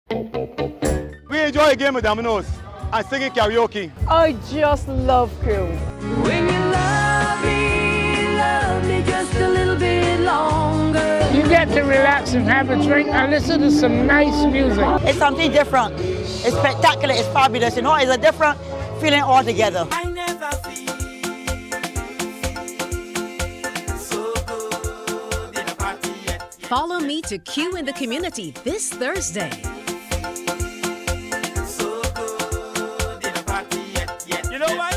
We enjoy a game of dominoes and singing karaoke. I just love cruise. When you love me just a little bit longer. You get to relax and have a drink and listen to some nice music. It's something different. It's spectacular. It's fabulous. You know, it's a different feeling altogether. I never feel so good in a party yet. Follow me to Q in the Community this Thursday. So good in a party yet. You know why?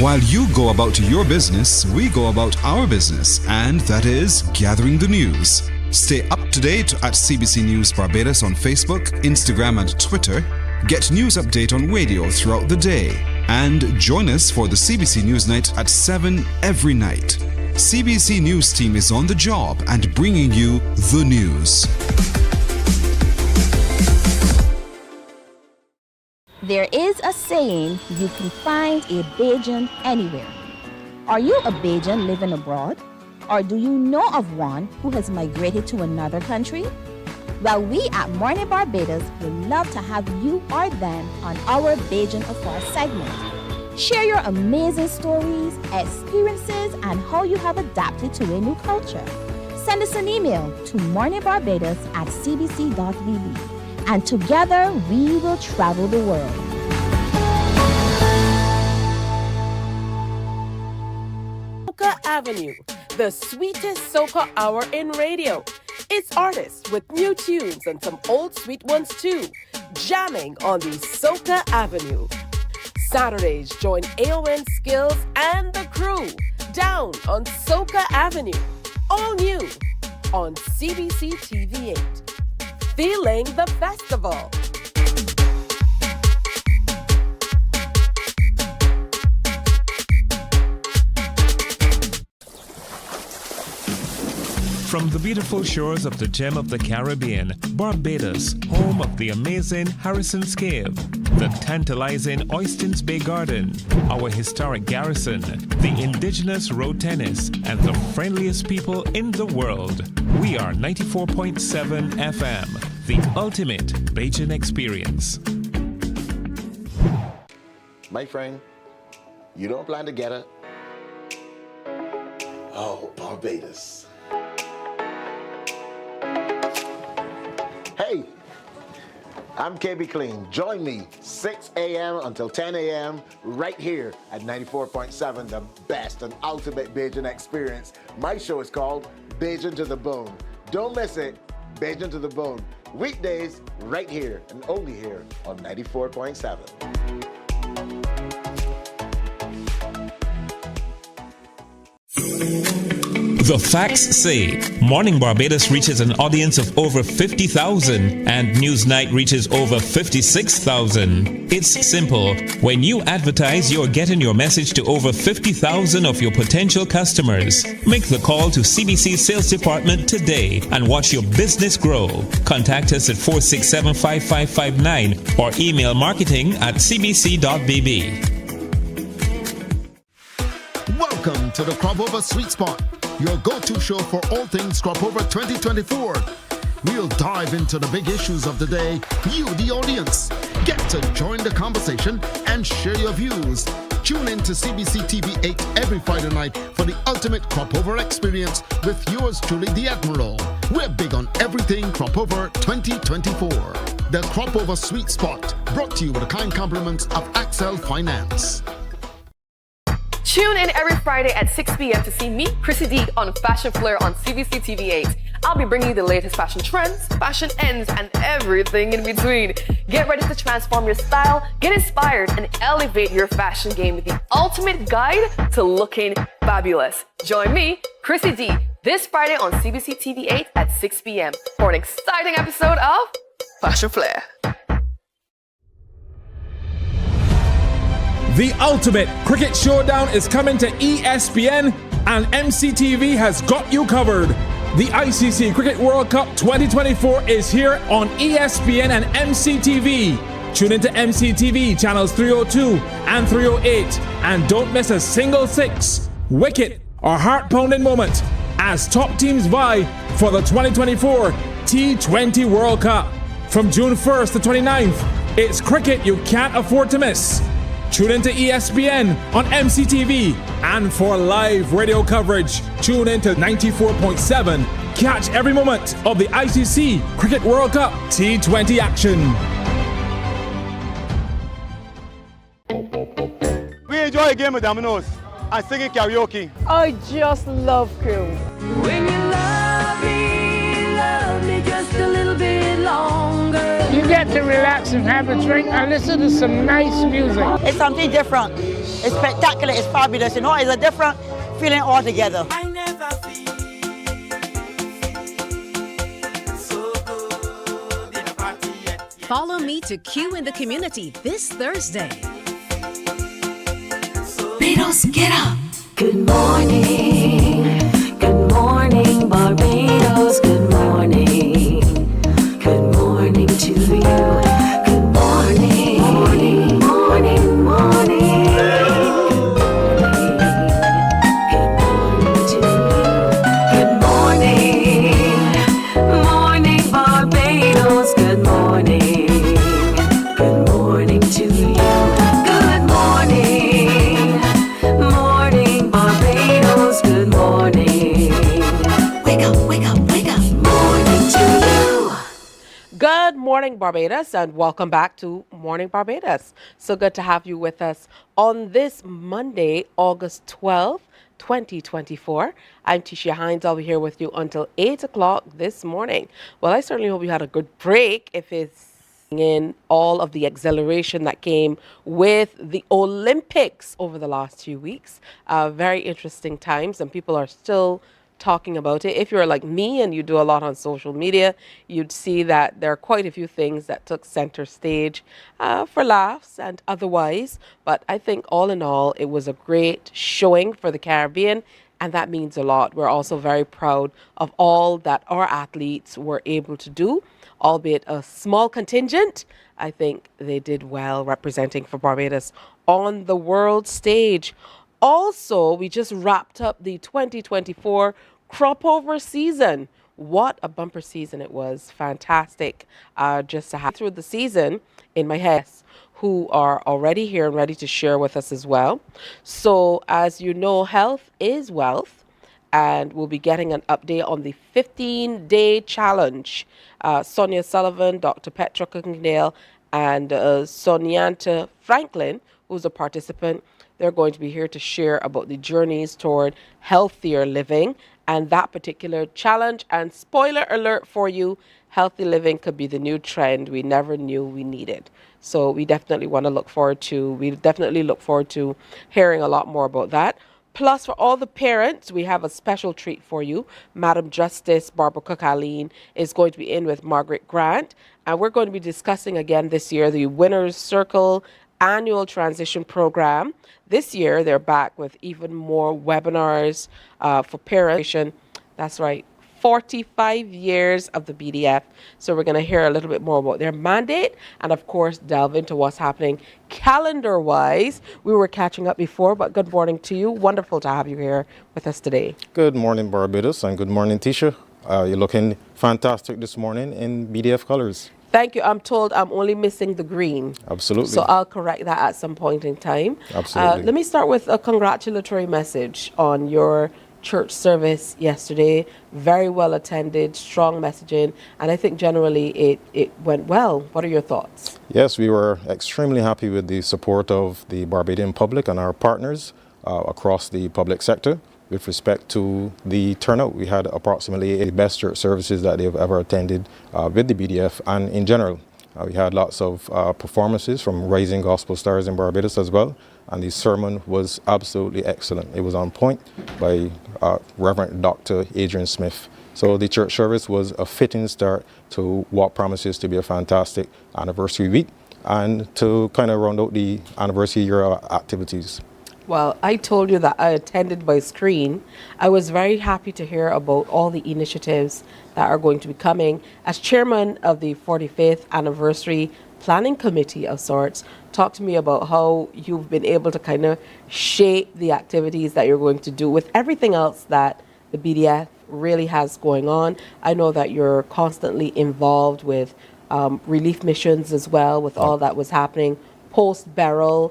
While you go about your business, we go about our business, and that is gathering the news. Stay up to date at CBC News Barbados on Facebook, Instagram and Twitter. Get news update on radio throughout the day. And join us for the CBC News Night at 7 every night. CBC News team is on the job and bringing you the news. There is a saying, you can find a Bajan anywhere. Are you a Bajan living abroad? Or do you know of one who has migrated to another country? Well, we at Mornin Barbados would love to have you or them on our Bajan Affair segment. Share your amazing stories, experiences, and how you have adapted to a new culture. Send us an email to morninbarbados@cbc.bb. And together we will travel the world. Soca Avenue, the sweetest soca hour in radio. It's artists with new tunes and some old sweet ones too, jamming on the Soca Avenue. Saturdays, join AON Skills and the crew down on Soca Avenue. All new on CBC TV 8. Feeling the festival. From the beautiful shores of the gem of the Caribbean, Barbados, home of the amazing Harrison's Cave, the tantalizing Oystins Bay Garden, our historic garrison, the indigenous road tennis, and the friendliest people in the world. We are 94.7 FM, the ultimate Bajan experience. My friend, you don't plan to get it? Oh, Barbados. Hey, I'm KB Clean. Join me 6 a.m. until 10 a.m. right here at 94.7, the best and ultimate Bajan experience. My show is called Bajan to the Bone. Don't miss it, Bajan to the Bone. Weekdays right here and only here on 94.7. The facts say Morning Barbados reaches an audience of over 50,000 and Newsnight reaches over 56,000. It's simple. When you advertise, you're getting your message to over 50,000 of your potential customers. Make the call to CBC Sales Department today and watch your business grow. Contact us at 467-5559 or email marketing@cbc.bb. Welcome to the Cropover Sweet Spot, your go-to show for all things Cropover 2024. We'll dive into the big issues of the day. You, the audience, get to join the conversation and share your views. Tune in to CBC TV 8 every Friday night for the ultimate Cropover experience with yours truly, the Admiral. We're big on everything Cropover 2024. The Cropover Sweet Spot, brought to you with the kind compliments of Axel Finance. Tune in every Friday at 6 p.m. to see me, Chrissy D, on Fashion Flair on CBC TV 8. I'll be bringing you the latest fashion trends, fashion ends, and everything in between. Get ready to transform your style, get inspired, and elevate your fashion game with the ultimate guide to looking fabulous. Join me, Chrissy D, this Friday on CBC TV 8 at 6 p.m. for an exciting episode of Fashion Flair. The ultimate cricket showdown is coming to ESPN, and MCTV has got you covered. The ICC Cricket World Cup 2024 is here on ESPN and MCTV. Tune into MCTV channels 302 and 308 and don't miss a single six, wicket or heart-pounding moment as top teams vie for the 2024 T20 World Cup. From June 1st to 29th, it's cricket you can't afford to miss. Tune into ESPN on MCTV, and for live radio coverage, tune into 94.7. Catch every moment of the ICC Cricket World Cup T20 action. We enjoy a game of dominoes and singing karaoke. I just love crew. When you love me just a little bit longer. You get to relax and have a drink and listen to some nice music. It's something different. It's spectacular. It's fabulous. You know, it's a different feeling altogether. I never feel so good in a party yet. Follow me to Q in the Community this Thursday. Barbados, get up. Good morning. Good morning, Barbados. Good morning. Good morning to you. Good morning. Morning, morning, morning. Good morning to you. Good morning. Morning, Barbados. Good morning. Good morning to you. Good morning. Morning, Barbados. Good morning. Wake up, wake up, wake up. Morning to you. Good morning, Barbados, and welcome back to Morning Barbados. So good to have you with us on this Monday, August 12th, 2024. I'm Tisha Hines. I'll be here with you until 8 o'clock this morning. Well, I certainly hope you had a good break if it's in all of the exhilaration that came with the Olympics over the last few weeks. Very interesting times, and people are still talking about it. If you're like me and you do a lot on social media, you'd see that there are quite a few things that took center stage for laughs and otherwise. But I think all in all, it was a great showing for the Caribbean, and that means a lot. We're also very proud of all that our athletes were able to do, albeit a small contingent. I think they did well representing for Barbados on the world stage. Also, we just wrapped up the 2024 Cropover season. What a bumper season it was. Fantastic. Just to have through the season in my head, who are already here and ready to share with us as well. So as you know, health is wealth, and we'll be getting an update on the 15-day challenge. Sonia Sullivan, Dr. Petra Cookingdale, and Sonyanta Franklin, who's a participant, they're going to be here to share about the journeys toward healthier living and that particular challenge. And spoiler alert for you, healthy living could be the new trend we never knew we needed. So we definitely look forward to hearing a lot more about that. Plus, for all the parents, we have a special treat for you. Madam Justice Barbara Cook-Aline is going to be in with Margaret Grant, and we're going to be discussing again this year the Winners Circle annual transition program. This year, they're back with even more webinars for parents. That's right, 45 years of the BDF. So we're going to hear a little bit more about their mandate and, of course, delve into what's happening calendar-wise. We were catching up before, but good morning to you. Wonderful to have you here with us today. Good morning, Barbados, and good morning, Tisha. You're looking fantastic this morning in BDF colors. Thank you. I'm told I'm only missing the green. Absolutely. So I'll correct that at some point in time. Absolutely. Let me start with a congratulatory message on your church service yesterday. Very well attended, strong messaging, and I think generally it went well. What are your thoughts? Yes, we were extremely happy with the support of the Barbadian public and our partners across the public sector. With respect to the turnout, we had approximately the best church services that they've ever attended with the BDF and in general. We had lots of performances from rising gospel stars in Barbados as well, and the sermon was absolutely excellent. It was on point by Reverend Dr. Adrian Smith. So the church service was a fitting start to what promises to be a fantastic anniversary week and to kind of round out the anniversary year activities. Well, I told you that I attended by screen. I was very happy to hear about all the initiatives that are going to be coming. As chairman of the 45th anniversary planning committee of sorts, talk to me about how you've been able to kind of shape the activities that you're going to do with everything else that the BDF really has going on. I know that you're constantly involved with relief missions as well, with all that was happening post-Beryl,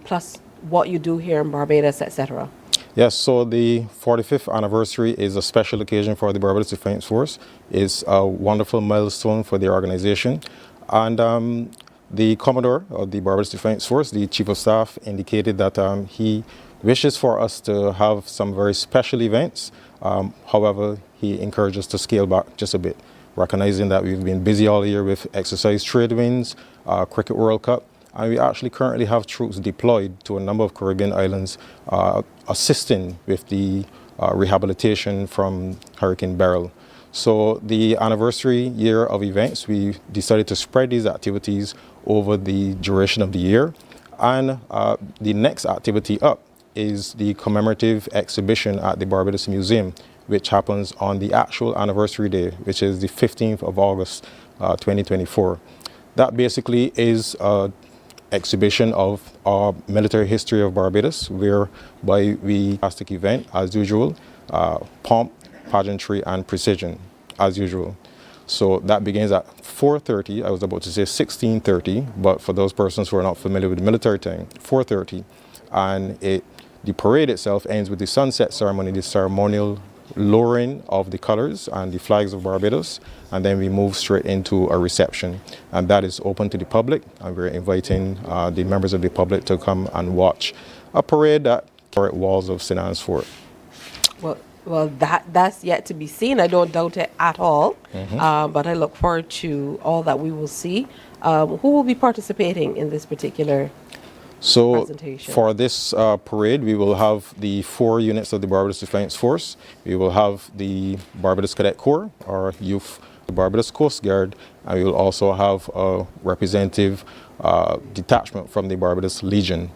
plus what you do here in Barbados, etc. Yes, so the 45th anniversary is a special occasion for the Barbados Defence Force. It's a wonderful milestone for the organization. And the Commodore of the Barbados Defence Force, the Chief of Staff, indicated that he wishes for us to have some very special events. However, he encouraged us to scale back just a bit, recognizing that we've been busy all year with exercise trade winds, Cricket World Cup, and we actually currently have troops deployed to a number of Caribbean islands assisting with the rehabilitation from Hurricane Beryl. So the anniversary year of events, we decided to spread these activities over the duration of the year. And the next activity up is the commemorative exhibition at the Barbados Museum, which happens on the actual anniversary day, which is the 15th of August, 2024. That basically is an exhibition of our military history of Barbados, whereby we fantastic event, as usual, pomp, pageantry, and precision, as usual. So that begins at 4:30. I was about to say 16:30, but for those persons who are not familiar with the military time, 4:30. And the parade itself ends with the sunset ceremony, the ceremonial lowering of the colors and the flags of Barbados, and then we move straight into a reception, and that is open to the public, and we're inviting the members of the public to come and watch a parade that carries walls of St. Anne's Fort. Well, that's yet to be seen. I don't doubt it at all, but I look forward to all that we will see. Who will be participating in this particular presentation? For this parade, we will have the 4 units of the Barbados Defence Force. We will have the Barbados Cadet Corps, our youth, the Barbados Coast Guard, and we will also have a representative detachment from the Barbados Legion.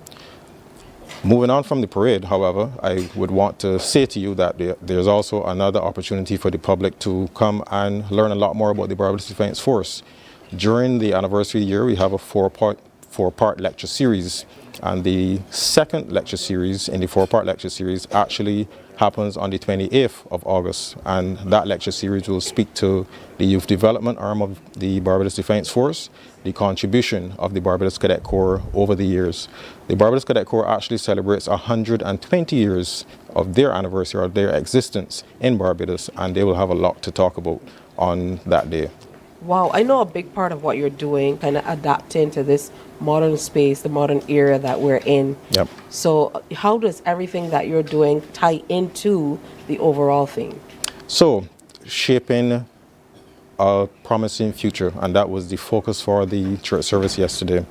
Moving on from the parade, however, I would want to say to you that there's also another opportunity for the public to come and learn a lot more about the Barbados Defence Force. During the anniversary year, we have a four-part lecture series, and the second lecture series in the 4-part lecture series actually happens on the 28th of August, and that lecture series will speak to the youth development arm of the Barbados Defence Force, the contribution of the Barbados Cadet Corps over the years. The Barbados Cadet Corps actually celebrates 120 years of their anniversary, of their existence in Barbados, and they will have a lot to talk about on that day. Wow, I know a big part of what you're doing, kind of adapting to this modern space, the modern era that we're in. Yep. So how does everything that you're doing tie into the overall theme? So, shaping a promising future, and that was the focus for the church service yesterday.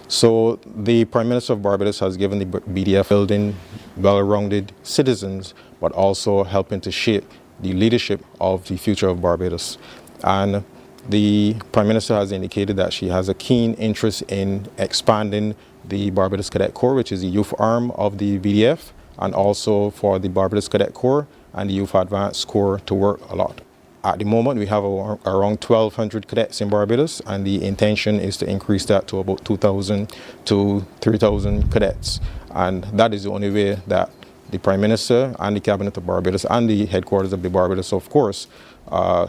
So the Prime Minister of Barbados has given the BDF building well-rounded citizens, but also helping to shape the leadership of the future of Barbados. And the Prime Minister has indicated that she has a keen interest in expanding the Barbados Cadet Corps, which is the youth arm of the BDF, and also for the Barbados Cadet Corps and the Youth Advanced Corps to work a lot. At the moment, we have around 1,200 cadets in Barbados, and the intention is to increase that to about 2,000 to 3,000 cadets. And that is the only way that the Prime Minister and the Cabinet of Barbados and the headquarters of the Barbados, of course,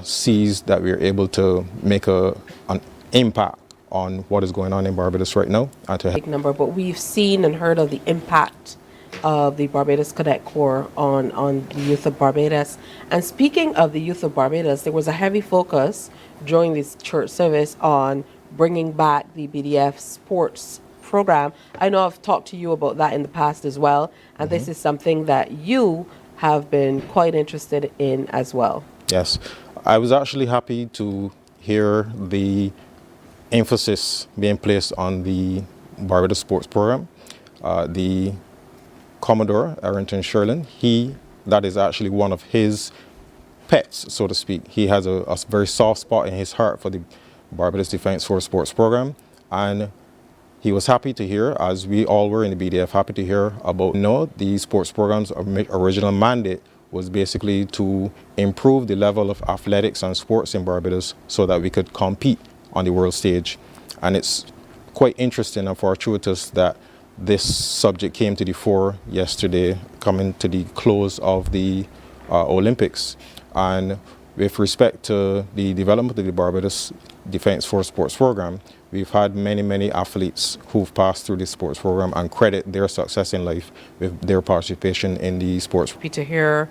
sees that we're able to make an impact on what is going on in Barbados right now. And to big number, but we've seen and heard of the impact of the Barbados Cadet Corps on the youth of Barbados. And speaking of the youth of Barbados, there was a heavy focus during this church service on bringing back the BDF sports program. I know I've talked to you about that in the past as well, and this is something that you have been quite interested in as well. Yes, I was actually happy to hear the emphasis being placed on the Barbados sports program. The Commodore, Arrington Sherlin, that is actually one of his pets, so to speak. He has a very soft spot in his heart for the Barbados Defence Force sports program, and he was happy to hear, as we all were in the BDF, happy to hear about the sports program's original mandate was basically to improve the level of athletics and sports in Barbados so that we could compete on the world stage. And it's quite interesting and fortuitous that this subject came to the fore yesterday, coming to the close of the Olympics. And with respect to the development of the Barbados Defence Force Sports Program, we've had many athletes who've passed through this sports program and credit their success in life with their participation in the sports. To hear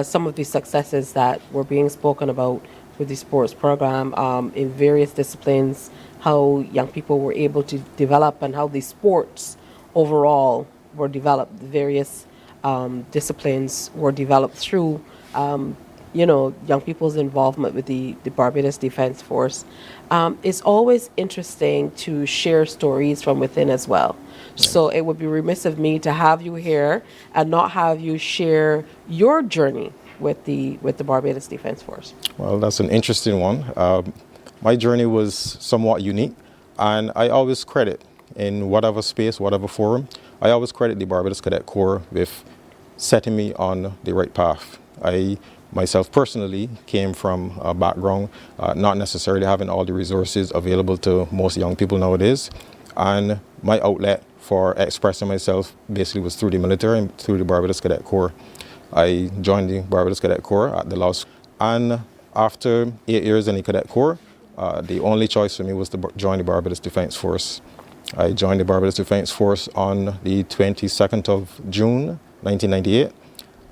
some of the successes that were being spoken about with the sports program in various disciplines, how young people were able to develop and how the sports overall were developed, the various disciplines were developed through young people's involvement with the Barbados Defence Force. It's always interesting to share stories from within as well. So it would be remiss of me to have you here and not have you share your journey with the Barbados Defence Force. Well, that's an interesting one. My journey was somewhat unique, and I always credit, in whatever space, whatever forum, I always credit the Barbados Cadet Corps with setting me on the right path. I myself personally came from a background not necessarily having all the resources available to most young people nowadays, and my outlet for expressing myself basically was through the military and through the Barbados Cadet Corps. I joined the Barbados Cadet Corps at the law school, and after 8 years in the Cadet Corps, the only choice for me was to join the Barbados Defence Force. I joined the Barbados Defence Force on the 22nd of June 1998,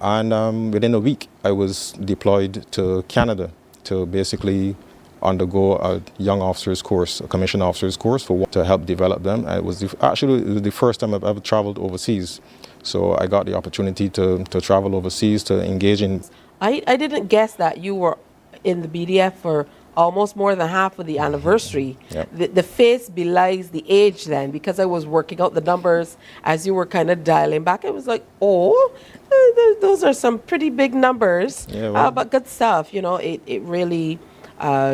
and within a week I was deployed to Canada to basically undergo a young officers course, a commissioned officers course to help develop them. And it was the first time I've ever traveled overseas. So I got the opportunity to travel overseas, to engage in. I didn't guess that you were in the BDF for almost more than half of the anniversary. Yep. The face belies the age then, because I was working out the numbers as you were kind of dialing back. I was like, those are some pretty big numbers, yeah, well, but good stuff. It really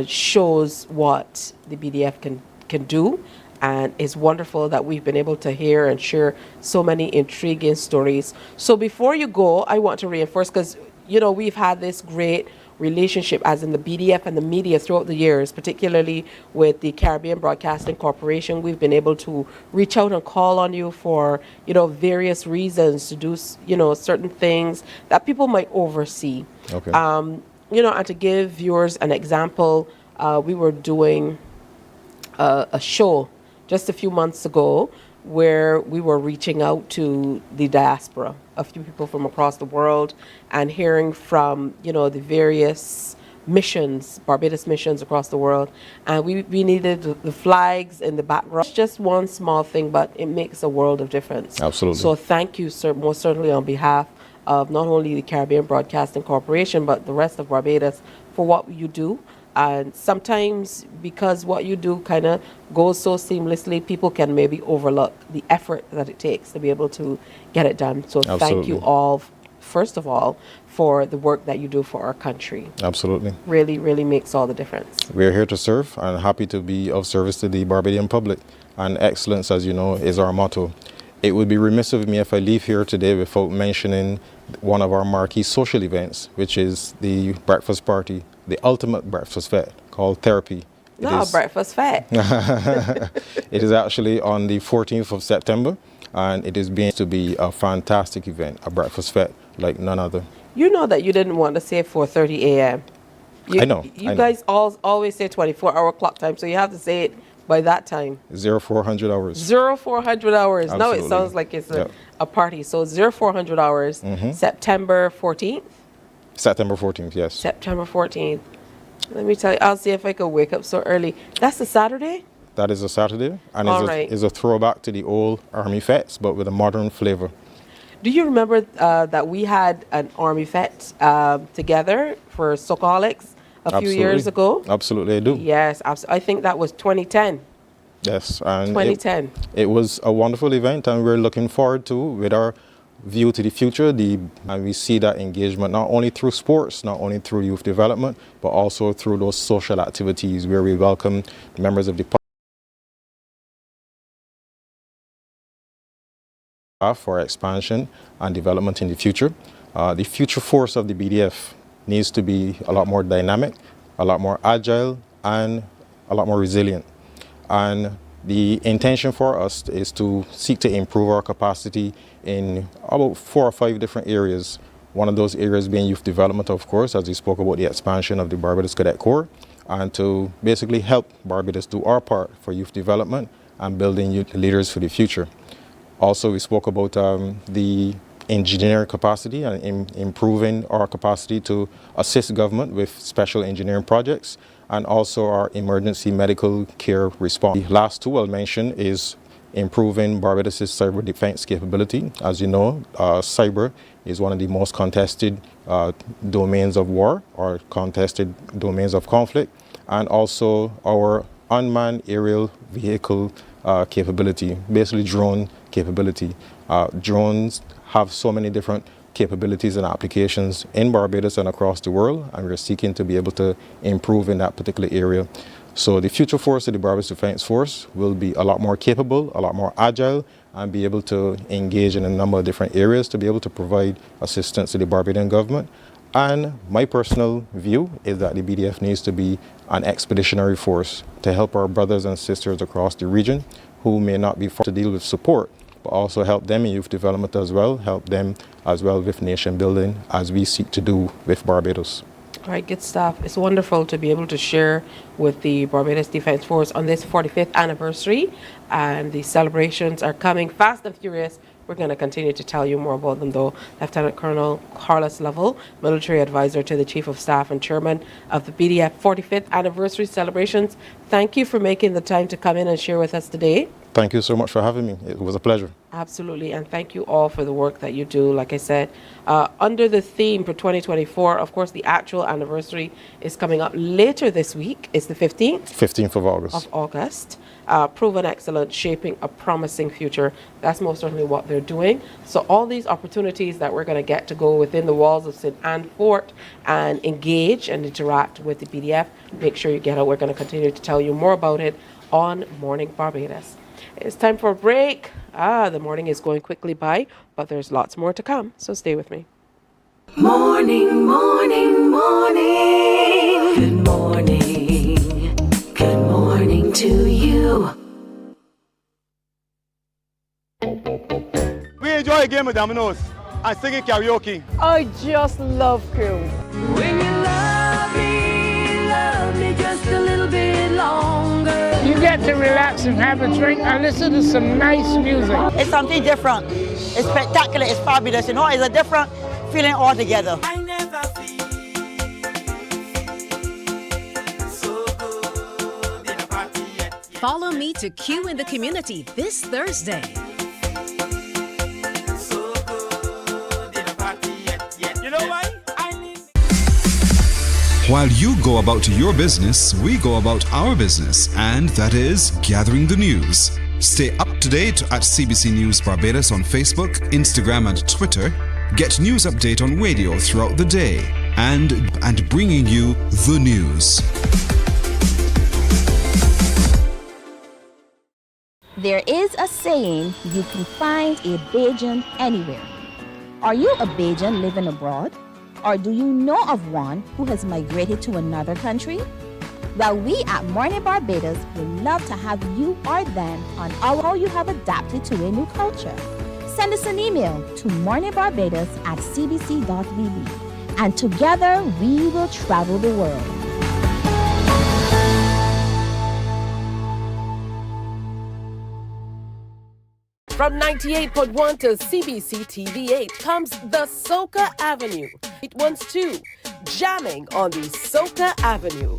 shows what the BDF can do. And it's wonderful that we've been able to hear and share so many intriguing stories. So before you go, I want to reinforce, because, we've had this great relationship as in the BDF and the media throughout the years, particularly with the Caribbean Broadcasting Corporation. We've been able to reach out and call on you for, various reasons to do, certain things that people might oversee. Okay. And to give viewers an example, we were doing a show just a few months ago where we were reaching out to the diaspora, a few people from across the world, and hearing from, the various missions, Barbados missions across the world. And we needed the flags in the background. It's just one small thing, but it makes a world of difference. Absolutely. So thank you, sir, most certainly on behalf of not only the Caribbean Broadcasting Corporation, but the rest of Barbados for what you do. And sometimes because what you do kind of goes so seamlessly, people can maybe overlook the effort that it takes to be able to get it done. So Thank you all, first of all, for the work that you do for our country. Absolutely. Really, really makes all the difference. We're here to serve and happy to be of service to the Barbadian public. And excellence, as you know, is our motto. It would be remiss of me if I leave here today without mentioning one of our marquee social events, which is the breakfast party, the ultimate breakfast fete called Therapy. Breakfast fete. It is actually on the 14th of September, and it is being to be a fantastic event, a breakfast fete like none other. You know that you didn't want to say 4:30 a.m. I know. You guys always say 24-hour clock time, so you have to say it by that time. 0400 hours. 0400 hours. Absolutely. Now it sounds like it's a party. So 0400 hours, September 14th? September 14th, yes. September 14th. Let me tell you, I'll see if I can wake up so early. That's a Saturday? That is a Saturday, and it's a throwback to the old Army fetes, but with a modern flavor. Do you remember that we had an Army fete together for Socaholics a few years ago? Absolutely, I do. Yes, absolutely. I think that was 2010. Yes, and 2010. It was a wonderful event, and we're looking forward to, with our view to the future, and we see that engagement not only through sports, not only through youth development, but also through those social activities where we welcome members of the for expansion and development in the future. The future force of the BDF needs to be a lot more dynamic, a lot more agile, and a lot more resilient. And the intention for us is to seek to improve our capacity in about 4 or 5 different areas. One of those areas being youth development, of course, as we spoke about the expansion of the Barbados Cadet Corps, and to basically help Barbados do our part for youth development and building youth leaders for the future. Also, we spoke about the engineering capacity and improving our capacity to assist government with special engineering projects, and also our emergency medical care response. The last two I'll mention is improving Barbados' cyber defense capability. As you know, cyber is one of the most contested domains of war or contested domains of conflict, and also our unmanned aerial vehicle capability, basically drone capability. Drones have so many different capabilities and applications in Barbados and across the world, and we're seeking to be able to improve in that particular area. So the future force of the Barbados Defence Force will be a lot more capable, a lot more agile, and be able to engage in a number of different areas to be able to provide assistance to the Barbadian government. And my personal view is that the BDF needs to be an expeditionary force to help our brothers and sisters across the region who may not be forced to deal with support, but also help them in youth development as well, help them as well with nation building as we seek to do with Barbados. All right, good stuff. It's wonderful to be able to share with the Barbados Defence Force on this 45th anniversary, and the celebrations are coming fast and furious. We're going to continue to tell you more about them, though. Lieutenant Colonel Carlos Lovell, military advisor to the Chief of Staff and Chairman of the BDF 45th anniversary celebrations, thank you for making the time to come in and share with us today. Thank you so much for having me. It was a pleasure. Absolutely, and thank you all for the work that you do. Like I said, under the theme for 2024, of course, the actual anniversary is coming up later this week. It's the 15th? 15th of August. Of August. Proven excellence, shaping a promising future. That's most certainly what they're doing. So all these opportunities that we're going to get to go within the walls of St. Anne Fort and engage and interact with the BDF, make sure you get out. We're going to continue to tell you more about it on Morning Barbados. It's time for a break. The morning is going quickly by, but there's lots more to come, so stay with me. Morning, morning, morning. Good morning. Good morning to you. We enjoy a game of dominoes and singing karaoke. I just love cruise. When you love me just a little bit longer. You get to relax and have a drink and listen to some nice music. It's something different. It's spectacular. It's fabulous. You know, it's a different feeling altogether. Follow me to Q in the Community this Thursday. You know why? While you go about your business, we go about our business, and that is gathering the news. Stay up to date at CBC News Barbados on Facebook, Instagram, and Twitter. Get news update on radio throughout the day, and bringing you the news. There is a saying, you can find a Bajan anywhere. Are you a Bajan living abroad? Or do you know of one who has migrated to another country? Well, we at Mornin Barbados would love to have you or them on how you have adapted to a new culture. Send us an email to morninbarbados@cbc.vb, and together we will travel the world. From 98.1 to CBC TV8 comes the Soca Avenue. It wants two, jamming on the Soca Avenue.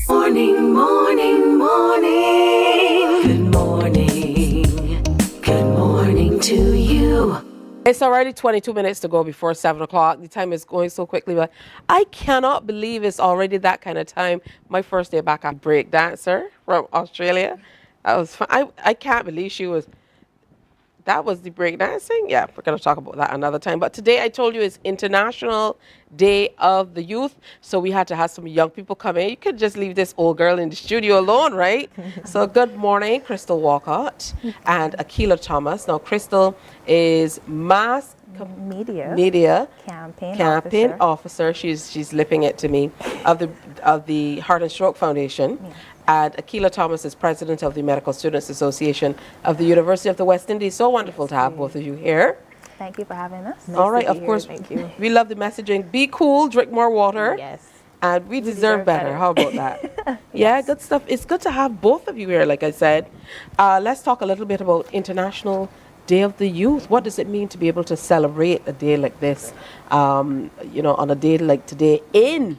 Morning, morning, morning. Good morning. Good morning to you. It's already 22 minutes to go before 7 o'clock. The time is going so quickly, but I cannot believe it's already that kind of time. My first day back, a break dancer from Australia. That was fun. I can't believe that was the break dancing. Yeah, we're going to talk about that another time. But today I told you it's International Day of the Youth. So we had to have some young people come in. You could just leave this old girl in the studio alone, right? So good morning, Crystal Walcott and Akila Thomas. Now, Crystal is mass media campaign officer. She's lipping it to me of the Heart and Stroke Foundation. Yeah. And Akila Thomas is president of the Medical Students Association of the University of the West Indies. So wonderful to have both of you here. Thank you for having us. All right, of course. Thank you. We love the messaging. Be cool, drink more water. Yes. And we deserve better. How about that? Yeah, good stuff. It's good to have both of you here, like I said. Let's talk a little bit about International Day of the Youth. What does it mean to be able to celebrate a day like this, on a day like today in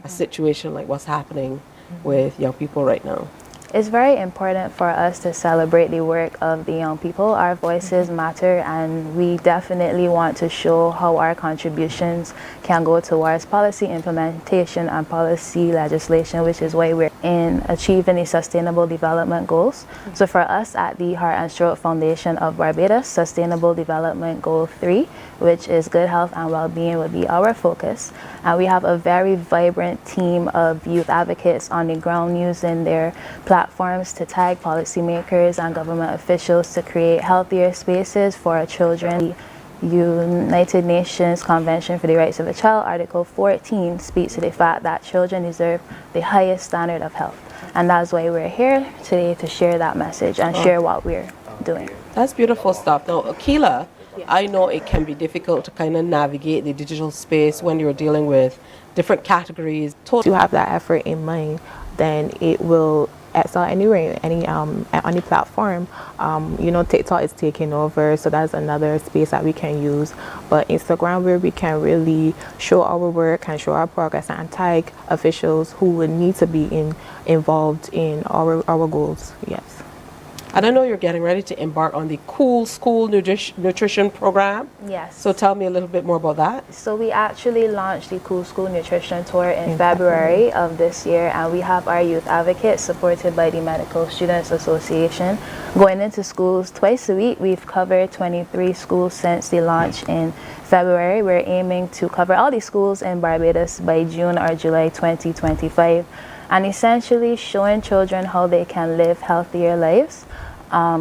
a situation like what's happening with young people right now? It's very important for us to celebrate the work of the young people. Our voices matter, and we definitely want to show how our contributions can go towards policy implementation and policy legislation, which is why we're in achieving the Sustainable Development Goals. So for us at the Heart and Stroke Foundation of Barbados, Sustainable Development Goal 3, which is good health and well-being, will be our focus. And we have a very vibrant team of youth advocates on the ground using their platforms to tag policymakers and government officials to create healthier spaces for our children. The United Nations Convention for the Rights of the Child, Article 14, speaks to the fact that children deserve the highest standard of health. And that's why we're here today, to share that message and share what we're doing. That's beautiful stuff. Now, Akila, I know it can be difficult to kind of navigate the digital space when you're dealing with different categories. If you have that effort in mind, then it will excel anywhere, on any platform. TikTok is taking over, so that's another space that we can use. But Instagram, where we can really show our work and show our progress and tag officials who would need to be involved in our goals. Yes. And I know you're getting ready to embark on the Cool School Nutrition Program. Yes. So tell me a little bit more about that. So we actually launched the Cool School Nutrition Tour in February of this year, and we have our youth advocates supported by the Medical Students Association going into schools twice a week. We've covered 23 schools since the launch in February. We're aiming to cover all the schools in Barbados by June or July 2025, and essentially showing children how they can live healthier lives.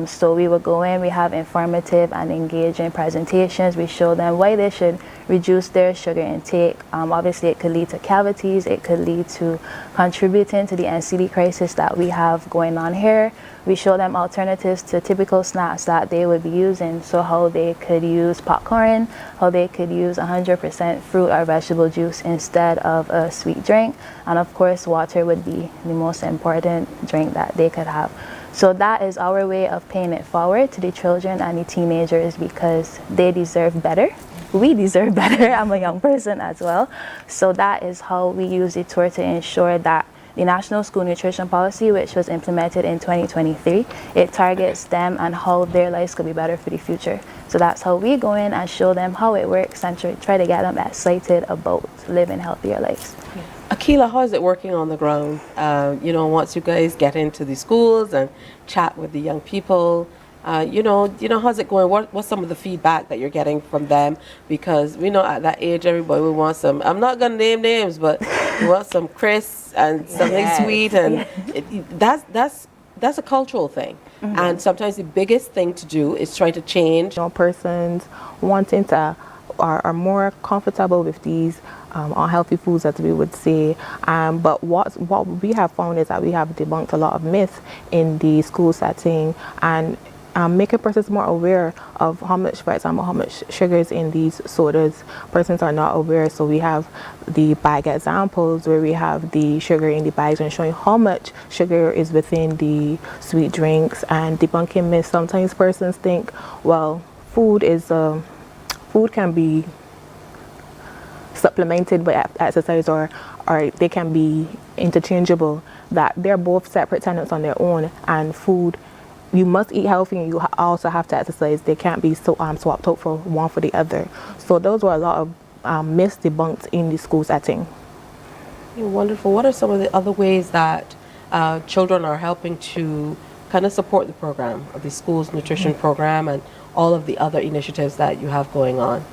So we will go in, we have informative and engaging presentations. We show them why they should reduce their sugar intake. Obviously, it could lead to cavities. It could lead to contributing to the NCD crisis that we have going on here. We show them alternatives to typical snacks that they would be using. So how they could use popcorn, how they could use 100% fruit or vegetable juice instead of a sweet drink. And of course, water would be the most important drink that they could have. So that is our way of paying it forward to the children and the teenagers, because they deserve better. We deserve better. I'm a young person as well. So that is how we use the tour to ensure that the National School Nutrition Policy, which was implemented in 2023, it targets them and how their lives could be better for the future. So that's how we go in and show them how it works and try to get them excited about living healthiir lives. Akila, how is it working on the ground? Once you guys get into the schools and chat with the young people, how's it going? What's some of the feedback that you're getting from them? Because we know at that age, everybody will want some, I'm not going to name names, but we want some crisps and something sweet. And that's a cultural thing. Mm-hmm. And sometimes the biggest thing to do is try to change. Persons wanting to are more comfortable with these unhealthy foods, as we would say. But what we have found is that we have debunked a lot of myths in the school setting, and making persons more aware of how much, for example, how much sugar is in these sodas. Persons are not aware, so we have the bag examples where we have the sugar in the bags and showing how much sugar is within the sweet drinks, and debunking myths. Sometimes persons think, well, food can be supplemented by exercise, or they can be interchangeable, that they're both separate tenets on their own. And food, you must eat healthy and you also have to exercise. They can't be swapped out for one for the other. So those were a lot of myths debunked in the school setting. Wonderful. What are some of the other ways that children are helping to kind of support the program, of the school's nutrition program and all of the other initiatives that you have going on?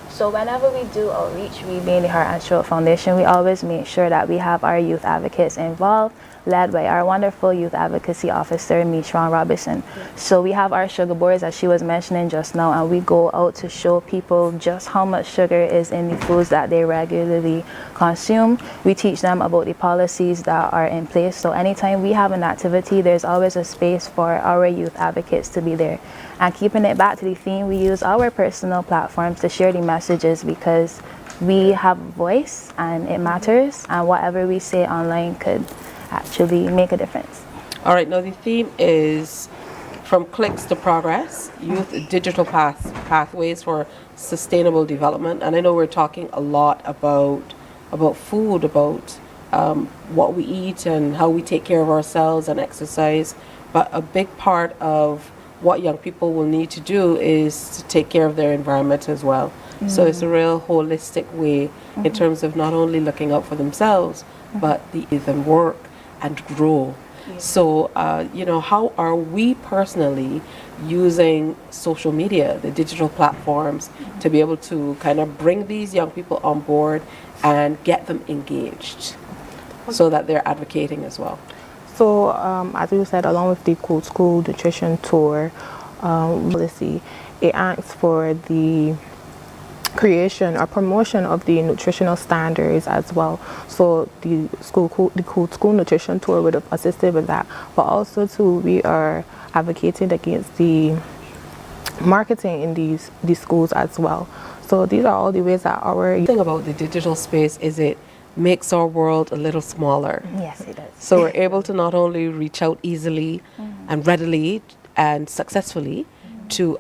So whenever we do outreach, we being the Heart and Stroke Foundation, we always make sure that we have our youth advocates involved. led by our wonderful youth advocacy officer, Mitron Robinson. So we have our sugar boards, as she was mentioning just now, and we go out to show people just how much sugar is in the foods that they regularly consume. We teach them about the policies that are in place. So anytime we have an activity, there's always a space for our youth advocates to be there. And keeping it back to the theme, we use our personal platforms to share the messages because we have a voice and it matters, and whatever we say online could actually make a difference. All right, now the theme is from clicks to progress, youth digital pathways for sustainable development. And I know we're talking a lot about food, about what we eat and how we take care of ourselves and exercise. But a big part of what young people will need to do is to take care of their environment as well. So it's a real holistic way in terms of not only looking out for themselves, but the even work and grow. So, how are we personally using social media, the digital platforms, to be able to kind of bring these young people on board and get them engaged so that they're advocating as well? So, as you said, along with the Cool School Nutrition Tour policy, it asks for the creation or promotion of the nutritional standards as well. So the Cool School Nutrition Tour would have assisted with that. But also too, we are advocating against the marketing in these schools as well. So these are all the ways that our thing about the digital space is it makes our world a little smaller. Yes, it does. So we're able to not only reach out easily and readily and successfully to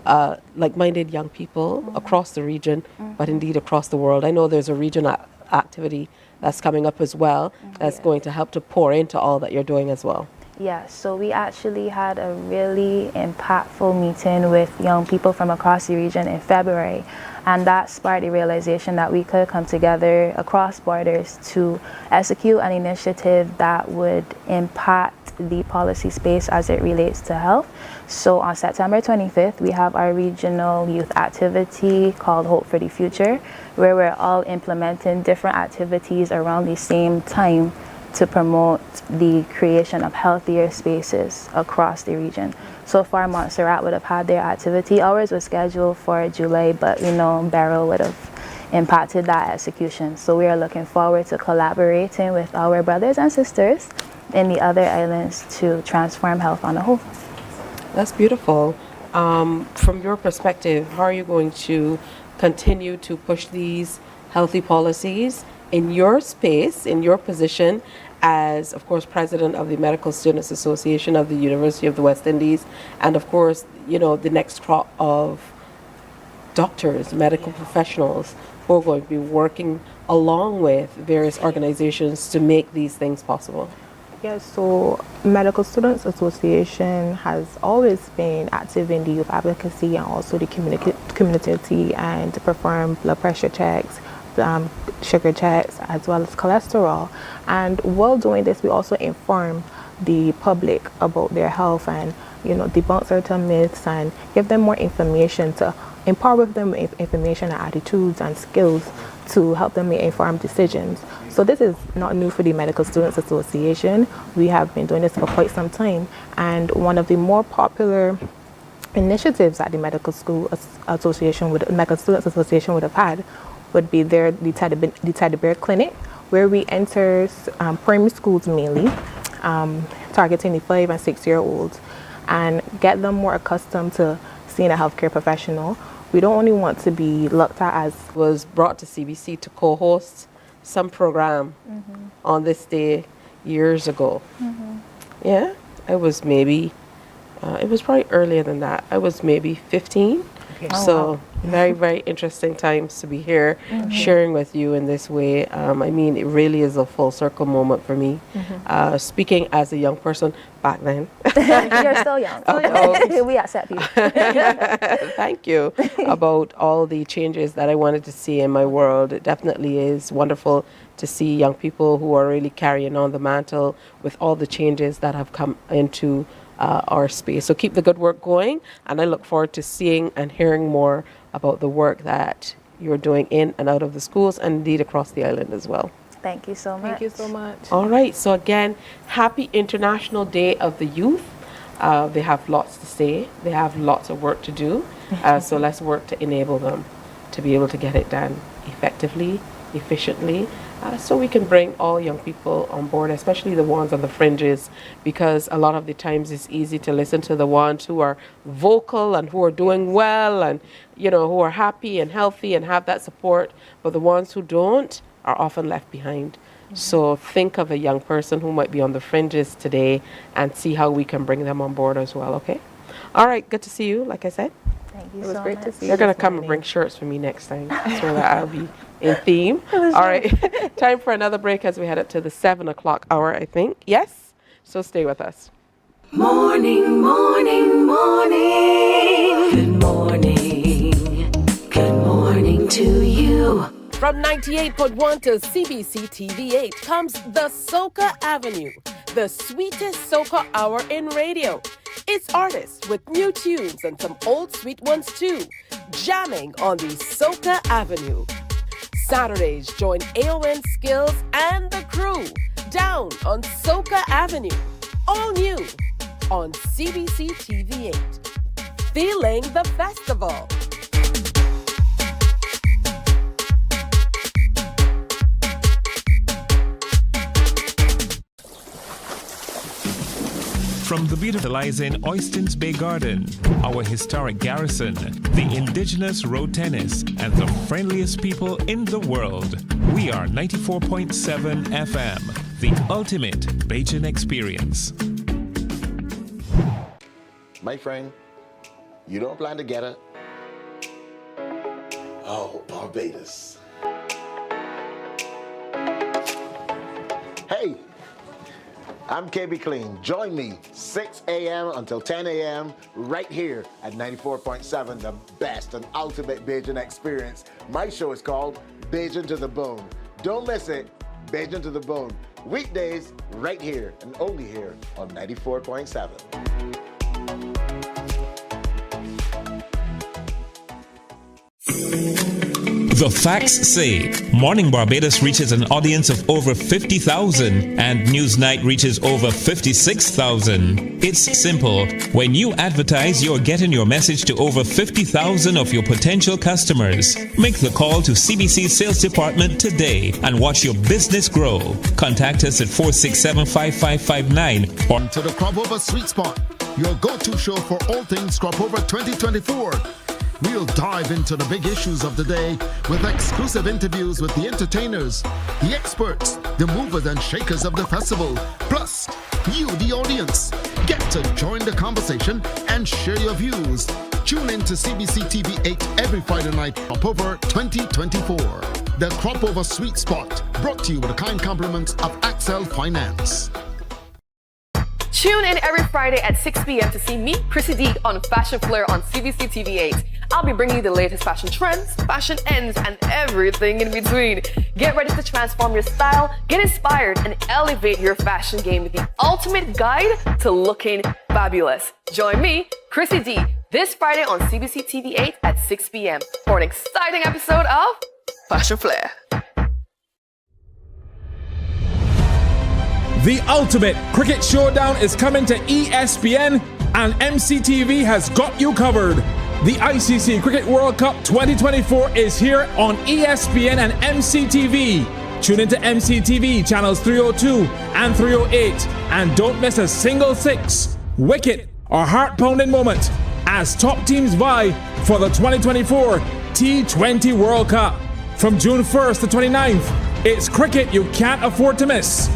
like-minded young people across the region, but indeed across the world. I know there's a regional activity that's coming up as well that's going to help to pour into all that you're doing as well. Yeah, so we actually had a really impactful meeting with young people from across the region in February, and that sparked the realization that we could come together across borders to execute an initiative that would impact the policy space as it relates to health. So on September 25th, we have our regional youth activity called Hope for the Future, where we're all implementing different activities around the same time to promote the creation of healthier spaces across the region. So far, Montserrat would have had their activity. Ours was scheduled for July, but Barrow would have impacted that execution. So we are looking forward to collaborating with our brothers and sisters in the other islands to transform health on the whole. That's beautiful. From your perspective, how are you going to continue to push these healthy policies in your space, in your position as, of course, president of the Medical Students Association of the University of the West Indies, and of course, the next crop of doctors, medical professionals who are going to be working along with various organizations to make these things possible? Yes, so Medical Students Association has always been active in the youth advocacy and also the community and to perform blood pressure checks, sugar checks, as well as cholesterol. And while doing this, we also inform the public about their health and debunk certain myths and give them more information to empower them with information and attitudes and skills to help them make informed decisions. So this is not new for the Medical Students Association. We have been doing this for quite some time, and one of the more popular initiatives that the Medical Students Association would have had would be the Teddy Bear Clinic, where we enter primary schools mainly, targeting the 5 and 6 year olds, and get them more accustomed to seeing a healthcare professional. We don't only want to be looked at as was brought to CBC to co-host some program on this day years ago. Yeah, it was maybe it was probably earlier than that. I was maybe 15. So very, very interesting times to be here sharing with you in this way. I mean, it really is a full circle moment for me. Speaking as a young person back then. You're still young. We accept you. Thank you. About all the changes that I wanted to see in my world. It definitely is wonderful to see young people who are really carrying on the mantle with all the changes that have come into our space. So keep the good work going, and I look forward to seeing and hearing more about the work that you're doing in and out of the schools and indeed across the island as well. Thank you so much. Thank you so much. All right. So again, happy International Day of the Youth. They have lots to say. They have lots of work to do. So let's work to enable them to be able to get it done effectively, efficiently, so we can bring all young people on board, especially the ones on the fringes, because a lot of the times it's easy to listen to the ones who are vocal and who are doing well and, you know, who are happy and healthy and have that support, but the ones who don't are often left behind. So think of a young person who might be on the fringes today and see how we can bring them on board as well, okay? All right, good to see you, like I said. Thank you It was so great much. to see you. They're going to this come and morning. bring shirts for me next time so that I'll be in theme. All right, time for another break as we head up to the 7 o'clock hour, I think. Yes? So stay with us. Morning, morning, morning. Good morning. Good morning to you. From 98.1 to CBC TV8 comes the Soca Avenue, the sweetest soca hour in radio. It's artists with new tunes and some old sweet ones too, jamming on the Soca Avenue. Saturdays, join AON Skills and the crew down on Soca Avenue. All new on CBC TV8. Feeling the festival. From the beautifulizing Oystons Bay Garden, our historic garrison, the indigenous road tennis, and the friendliest people in the world, we are 94.7 FM, the ultimate Bajan experience. My friend, you don't plan to get it? Oh, Barbados. Hey, I'm KB Clean. Join me 6 a.m. until 10 a.m. right here at 94.7, the best and ultimate Bajan experience. My show is called Bajan to the Bone. Don't miss it, Bajan to the Bone. Weekdays right here and only here on 94.7. The facts say Morning Barbados reaches an audience of over 50,000 and Newsnight reaches over 56,000. It's simple. When you advertise, you're getting your message to over 50,000 of your potential customers. Make the call to CBC Sales Department today and watch your business grow. Contact us at 467-5559 or to the Cropover Sweet Spot, your go-to show for all things Cropover 2024. We'll dive into the big issues of the day with exclusive interviews with the entertainers, the experts, the movers and shakers of the festival, plus you, the audience. Get to join the conversation and share your views. Tune in to CBC TV8 every Friday night, Cropover 2024. The Cropover Sweet Spot, brought to you with a kind compliments of Axel Finance. Tune in every Friday at 6 p.m. to see me, Chrissy D, on Fashion Flair on CBC TV8. I'll be bringing you the latest fashion trends, fashion ends, and everything in between. Get ready to transform your style, get inspired, and elevate your fashion game with the ultimate guide to looking fabulous. Join me, Chrissy D, this Friday on CBC TV8 at 6 p.m. for an exciting episode of Fashion Flair. The ultimate cricket showdown is coming to ESPN, and MCTV has got you covered. The ICC Cricket World Cup 2024 is here on ESPN and MCTV. Tune into MCTV channels 302 and 308 and don't miss a single six, wicket or heart-pounding moment as top teams vie for the 2024 T20 World Cup. From June 1st to 29th, it's cricket you can't afford to miss.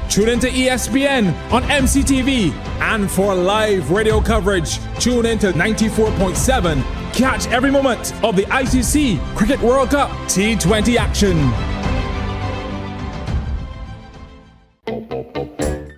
Tune into ESPN on MCTV, and for live radio coverage, tune into 94.7. Catch every moment of the ICC Cricket World Cup T20 action.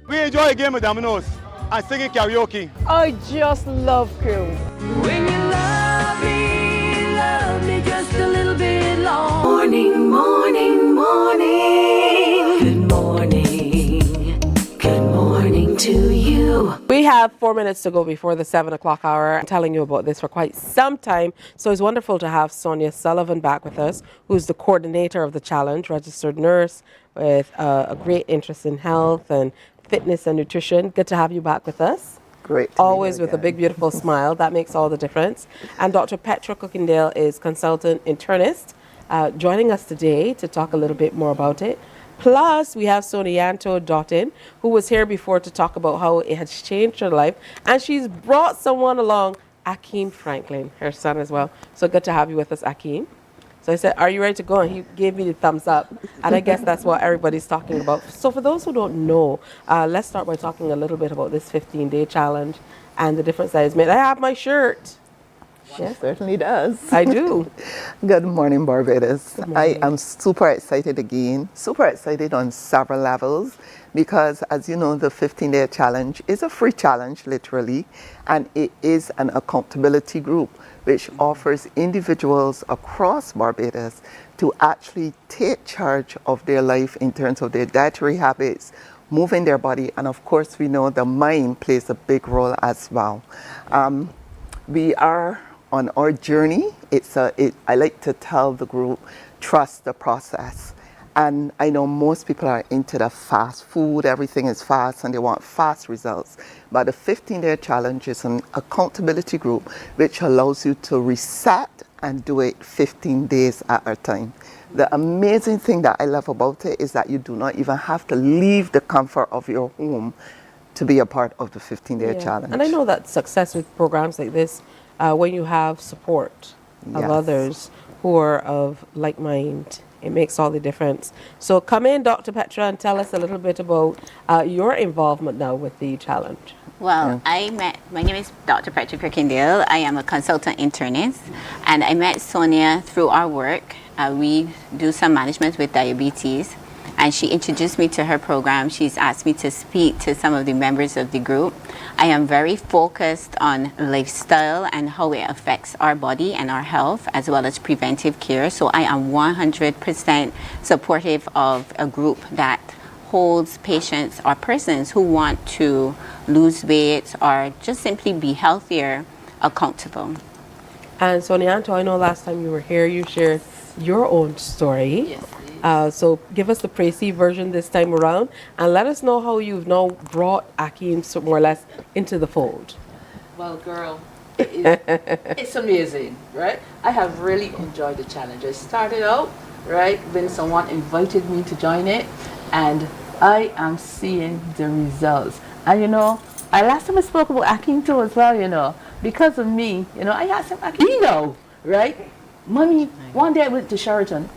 We enjoy a game with Dominoes and singing karaoke. I just love cruise. When you love me just a little bit long. Morning, morning, morning. Good morning. Good morning to you. We We have 4 minutes to go before the 7 o'clock hour. I'm telling you about this for quite some time. So it's wonderful to have Sonia Sullivan back with us, who's the coordinator of the challenge, registered nurse with a great interest in health and fitness and nutrition. Good to have you back with us. Great. Always with a big, beautiful smile. That makes all the difference. And Dr. Petra Cookindale is consultant internist, joining us today to talk a little bit more about it. Plus, we have Sonianto Dottin, who was here before to talk about how it has changed her life. And she's brought someone along, Akeem Franklin, her son as well. So good to have you with us, Akeem. So I said, are you ready to go? And he gave me the thumbs up. And I guess that's what everybody's talking about. So for those who don't know, let's start by talking a little bit about this 15-day challenge and the difference that it's made. I have my shirt. She certainly does. I do. Good morning, Barbados. Good I morning. am super excited again, super excited on several levels because, as you know, the 15-day challenge is a free challenge, literally, and it is an accountability group which offers individuals across Barbados to actually take charge of their life in terms of their dietary habits, moving their body, and of course we know the mind plays a big role as well. We are on our journey. I like to tell the group, trust the process. And I know most people are into the fast food, everything is fast and they want fast results. But the 15-day challenge is an accountability group which allows you to reset and do it 15 days at a time. The amazing thing that I love about it is that you do not even have to leave the comfort of your home to be a part of the 15-day challenge. And I know that success with programs like this, when you have support of others who are of like mind, it makes all the difference. So come in, Dr. Petra, and tell us a little bit about your involvement now with the challenge. Well, my name is Dr. Petra Cookindale. I am a consultant internist, and I met Sonia through our work. We do some management with diabetes, and she introduced me to her program. She's asked me to speak to some of the members of the group. I am very focused on lifestyle and how it affects our body and our health, as well as preventive care. So I am 100% supportive of a group that holds patients or persons who want to lose weight or just simply be healthier accountable. And Sonianto, I know last time you were here, you shared your own story. Yes. So give us the Précis version this time around and let us know how you've now brought Akeem more or less into the fold. Well, girl, it's amazing, right? I have really enjoyed the challenge. I started out, right, when someone invited me to join it, and I am seeing the results. And you know, last time I spoke about Akeem too as well, you know, because of me, you know, I asked him, Akeem, right? Mommy, one day I went to Sheraton,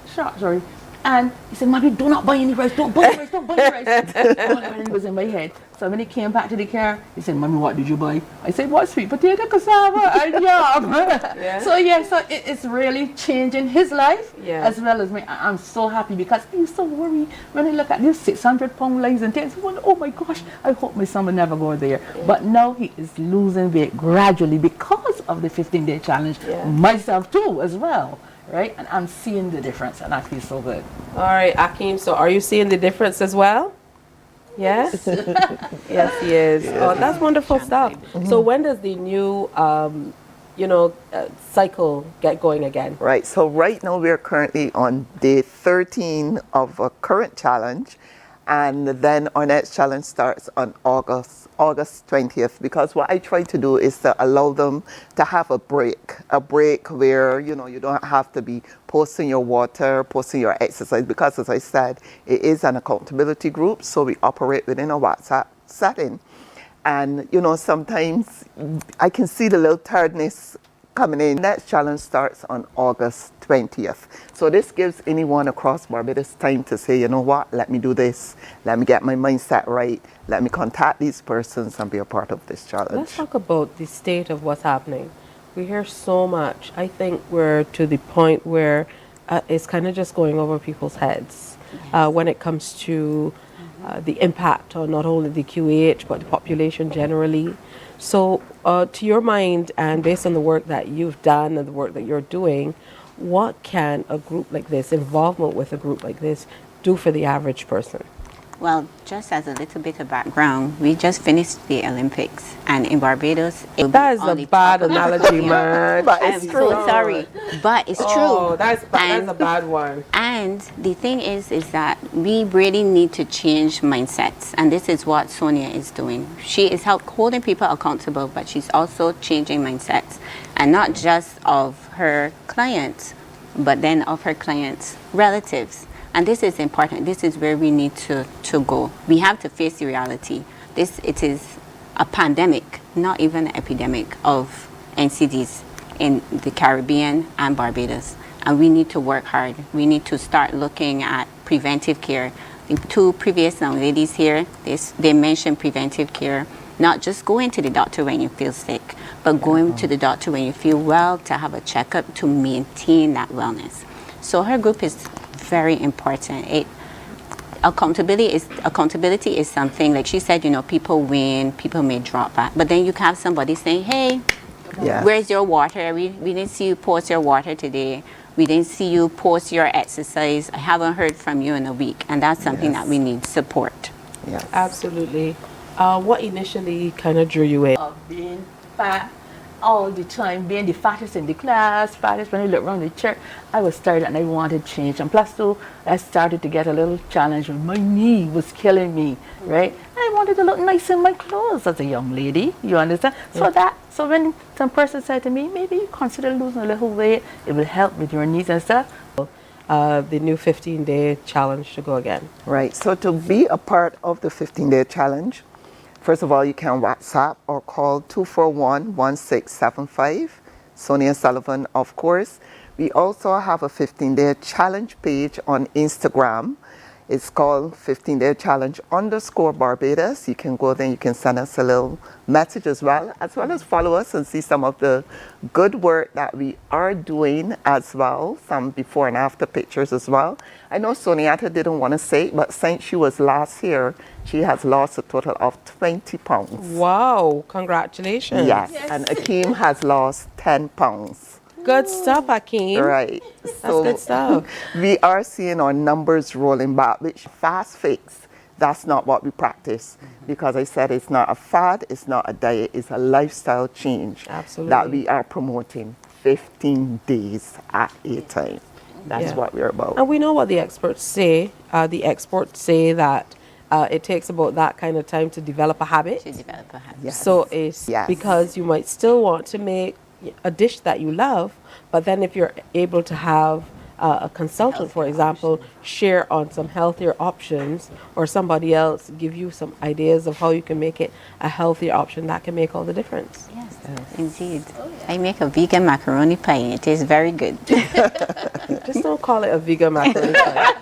and he said, Mommy, do not buy any rice, don't buy rice, don't buy rice. And it was in my head. So when he came back to the car, he said, Mommy, what did you buy? I said, what? Sweet potato, cassava, and yam. So it's really changing his life as well as me. I'm so happy because I used to worry when I look at these 600-pound legs and things. Oh my gosh, I hope my son will never go there. But now he is losing weight gradually because of the 15-day challenge. Myself too, as well. Right, and I'm seeing the difference, and I feel so good. All right, Akeem. So, are you seeing the difference as well? Yes. Yes, he is. Yeah. Oh, that's wonderful stuff. Mm-hmm. So, when does the new, cycle get going again? Right. So, right now we're currently on day 13 of a current challenge, and then our next challenge starts on August 20th, because what I try to do is to allow them to have a break where, you know, you don't have to be posting your water, posting your exercise, because as I said, it is an accountability group, so we operate within a WhatsApp setting. And, you know, sometimes I can see the little tiredness coming in. Next challenge starts on August 20th. So this gives anyone across Barbados time to say, you know what, let me do this. Let me get my mindset right. Let me contact these persons and be a part of this challenge. Let's talk about the state of what's happening. We hear so much. I think we're to the point where it's kind of just going over people's heads when it comes to the impact on not only the QAH but the population generally. So to your mind, and based on the work that you've done and the work that you're doing, what can a group like this, involvement with a group like this, do for the average person? Well, just as a little bit of background, we just finished the Olympics, and in Barbados, that is a bad analogy, man. But I'm so sorry, but it's true. That's a bad one. And the thing is that we really need to change mindsets, and this is what Sonia is doing. She is holding people accountable, but she's also changing mindsets, and not just of her clients, but then of her clients' relatives. And this is important. This is where we need to go. We have to face the reality. It is a pandemic, not even an epidemic of NCDs in the Caribbean and Barbados. And we need to work hard. We need to start looking at preventive care. The two previous young ladies here, they mentioned preventive care. Not just going to the doctor when you feel sick, but going to the doctor when you feel well to have a checkup to maintain that wellness. So her group is very important. Accountability is something, like she said, people win, people may drop back, but then you can have somebody saying, hey, where's your water? We didn't see you post your water today. We didn't see you post your exercise. I haven't heard from you in a week, and that's something that we need support. Yes, absolutely. What initially kind of drew you in? Of being fat all the time, being the fattest in the class, fattest when I look around the church. I was tired and I wanted change. And plus two, I started to get a little challenge when my knee was killing me, right? I wanted to look nice in my clothes as a young lady, you understand? So when some person said to me, maybe you consider losing a little weight, it will help with your knees and stuff. The new 15-day challenge to go again. Right, so to be a part of the 15-day challenge, first of all, you can WhatsApp or call 241-1675, Sonia Sullivan, of course. We also have a 15-day challenge page on Instagram. It's called 15-day challenge _Barbados. You can go there, you can send us a little message as well as follow us and see some of the good work that we are doing as well, some before and after pictures as well. I know Soniata didn't want to say it, but since she was last here, she has lost a total of 20 pounds. Wow, congratulations. Yes, and Akeem has lost 10 pounds. Good stuff, Akeem. Right. That's good stuff. We are seeing our numbers rolling back, which fast fix, that's not what we practice. Because I said it's not a fad, it's not a diet, it's a lifestyle change. Absolutely. That we are promoting 15 days at a time. That's what we're about. And we know what the experts say. The experts say that it takes about that kind of time to develop a habit. Yes. So it's because you might still want to make a dish that you love, but then if you're able to have a consultant, for example, share on some healthier options, or somebody else give you some ideas of how you can make it a healthier option, that can make all the difference. Yes, indeed. I make a vegan macaroni pie and it tastes very good. Just don't call it a vegan macaroni pie.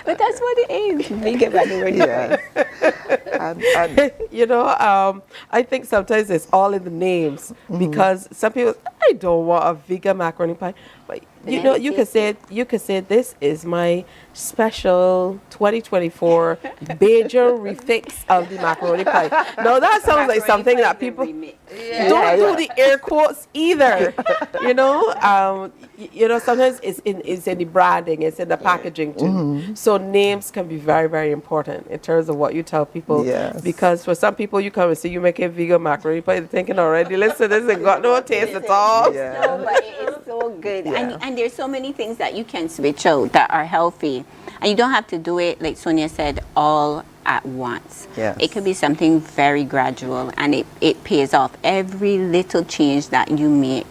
But that's what it is, vegan macaroni pie. I think sometimes it's all in the names, because some people, I don't want a vegan macaroni pie, but you could say this is my special 2024 Bajan refix of the macaroni pie. No, that sounds like something that people don't do the air quotes either. Sometimes it's in the branding, it's in the packaging too. So names can be very, very important in terms of what you tell people. Yes. Because for some people, you come and say you make a vegan macaroni pie, they're thinking already, listen, this ain't got no taste at all. No, but it is so good. And there's so many things that you can switch out that are healthy. And you don't have to do it, like Sonia said, all at once. Yes. It could be something very gradual, and it pays off. Every little change that you make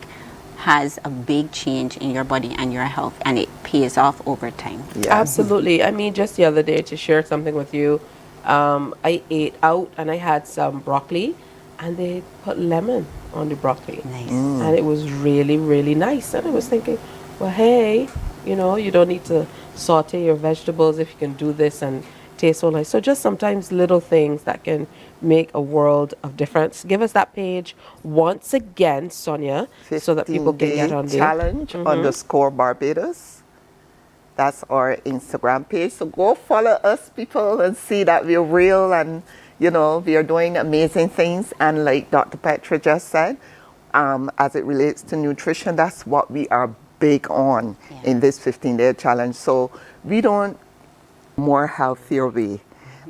has a big change in your body and your health, and it pays off over time. Yeah. Absolutely. I mean, just the other day, to share something with you, I ate out and I had some broccoli, and they put lemon on the broccoli. Nice. And it was really, really nice. And I was thinking, well, hey, you don't need to saute your vegetables if you can do this and taste so nice. So just sometimes little things that can make a world of difference. Give us that page once again, Sonia, so that people can get on there. Challenge _Barbados. That's our Instagram page. So go follow us, people, and see that we're real and, we are doing amazing things. And like Dr. Petra just said, as it relates to nutrition, that's what we are big on in this 15-day challenge. So we don't more healthier way.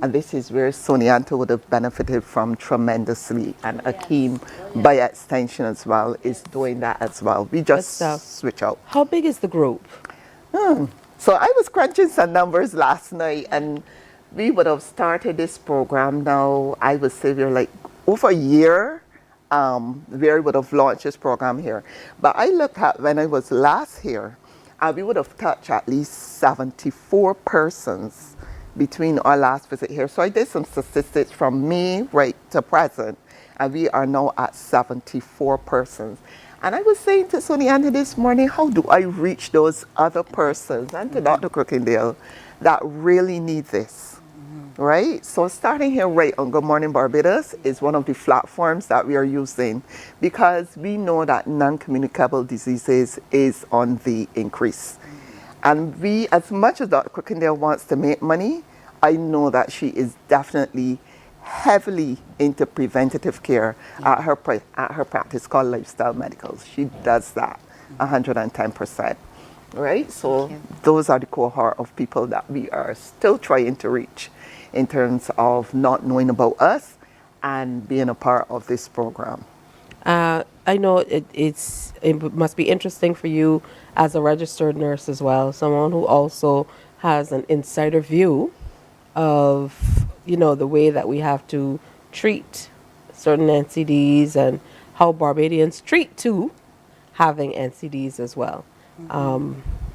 And this is where Sonianto would have benefited from tremendously, and Akeem, by extension as well, is doing that as well. We just switch out. How big is the group? So I was crunching some numbers last night, and we would have started this program now, I would say we're like over a year, where we would have launched this program here. But I looked at when I was last here, we would have touched at least 74 persons between our last visit here. So I did some statistics from May right to present, and we are now at 74 persons. And I was saying to Sonianto this morning, how do I reach those other persons, and to Dr. Crookendale, that really need this, right? So starting here right on Good Morning Barbados is one of the platforms that we are using, because we know that non-communicable diseases is on the increase. And we, as much as Dr. Crookendale wants to make money, I know that she is definitely heavily into preventative care at her practice called Lifestyle Medicals. She does that 110%, right? So those are the cohort of people that we are still trying to reach in terms of not knowing about us and being a part of this program. I know it must be interesting for you as a registered nurse as well, someone who also has an insider view of, you know, the way that we have to treat certain NCDs and how Barbadians treat too having NCDs as well.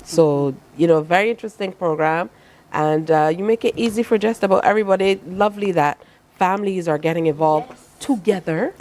So, you know, very interesting program, and you make it easy for just about everybody. Lovely that families are getting involved together,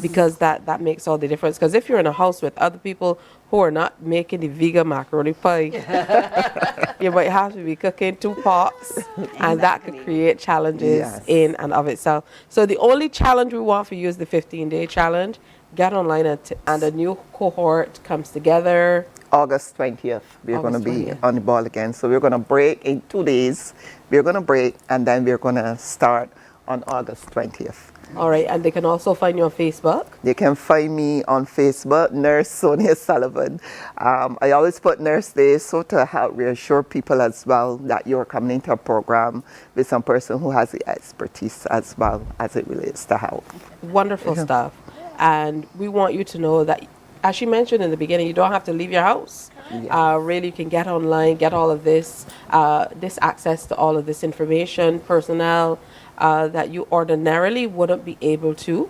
because that makes all the difference. Because if you're in a house with other people who are not making the vegan macaroni pie, you might have to be cooking 2 pots, and that could create challenges in and of itself. So the only challenge we want for you is the 15-day challenge. Get online, and a new cohort comes together. August 20th, we're going to be on the ball again. So we're going to break in 2 days. We're going to break, and then we're going to start on August 20th. All right, and they can also find you on Facebook? They can find me on Facebook, Nurse Sonia Sullivan. I always put Nurse Day so to help reassure people as well that you're coming into a program with some person who has the expertise as well as it relates to health. Wonderful stuff. And we want you to know that, as she mentioned in the beginning, you don't have to leave your house. Really, you can get online, get all of this access to all of this information, personnel, that you ordinarily wouldn't be able to.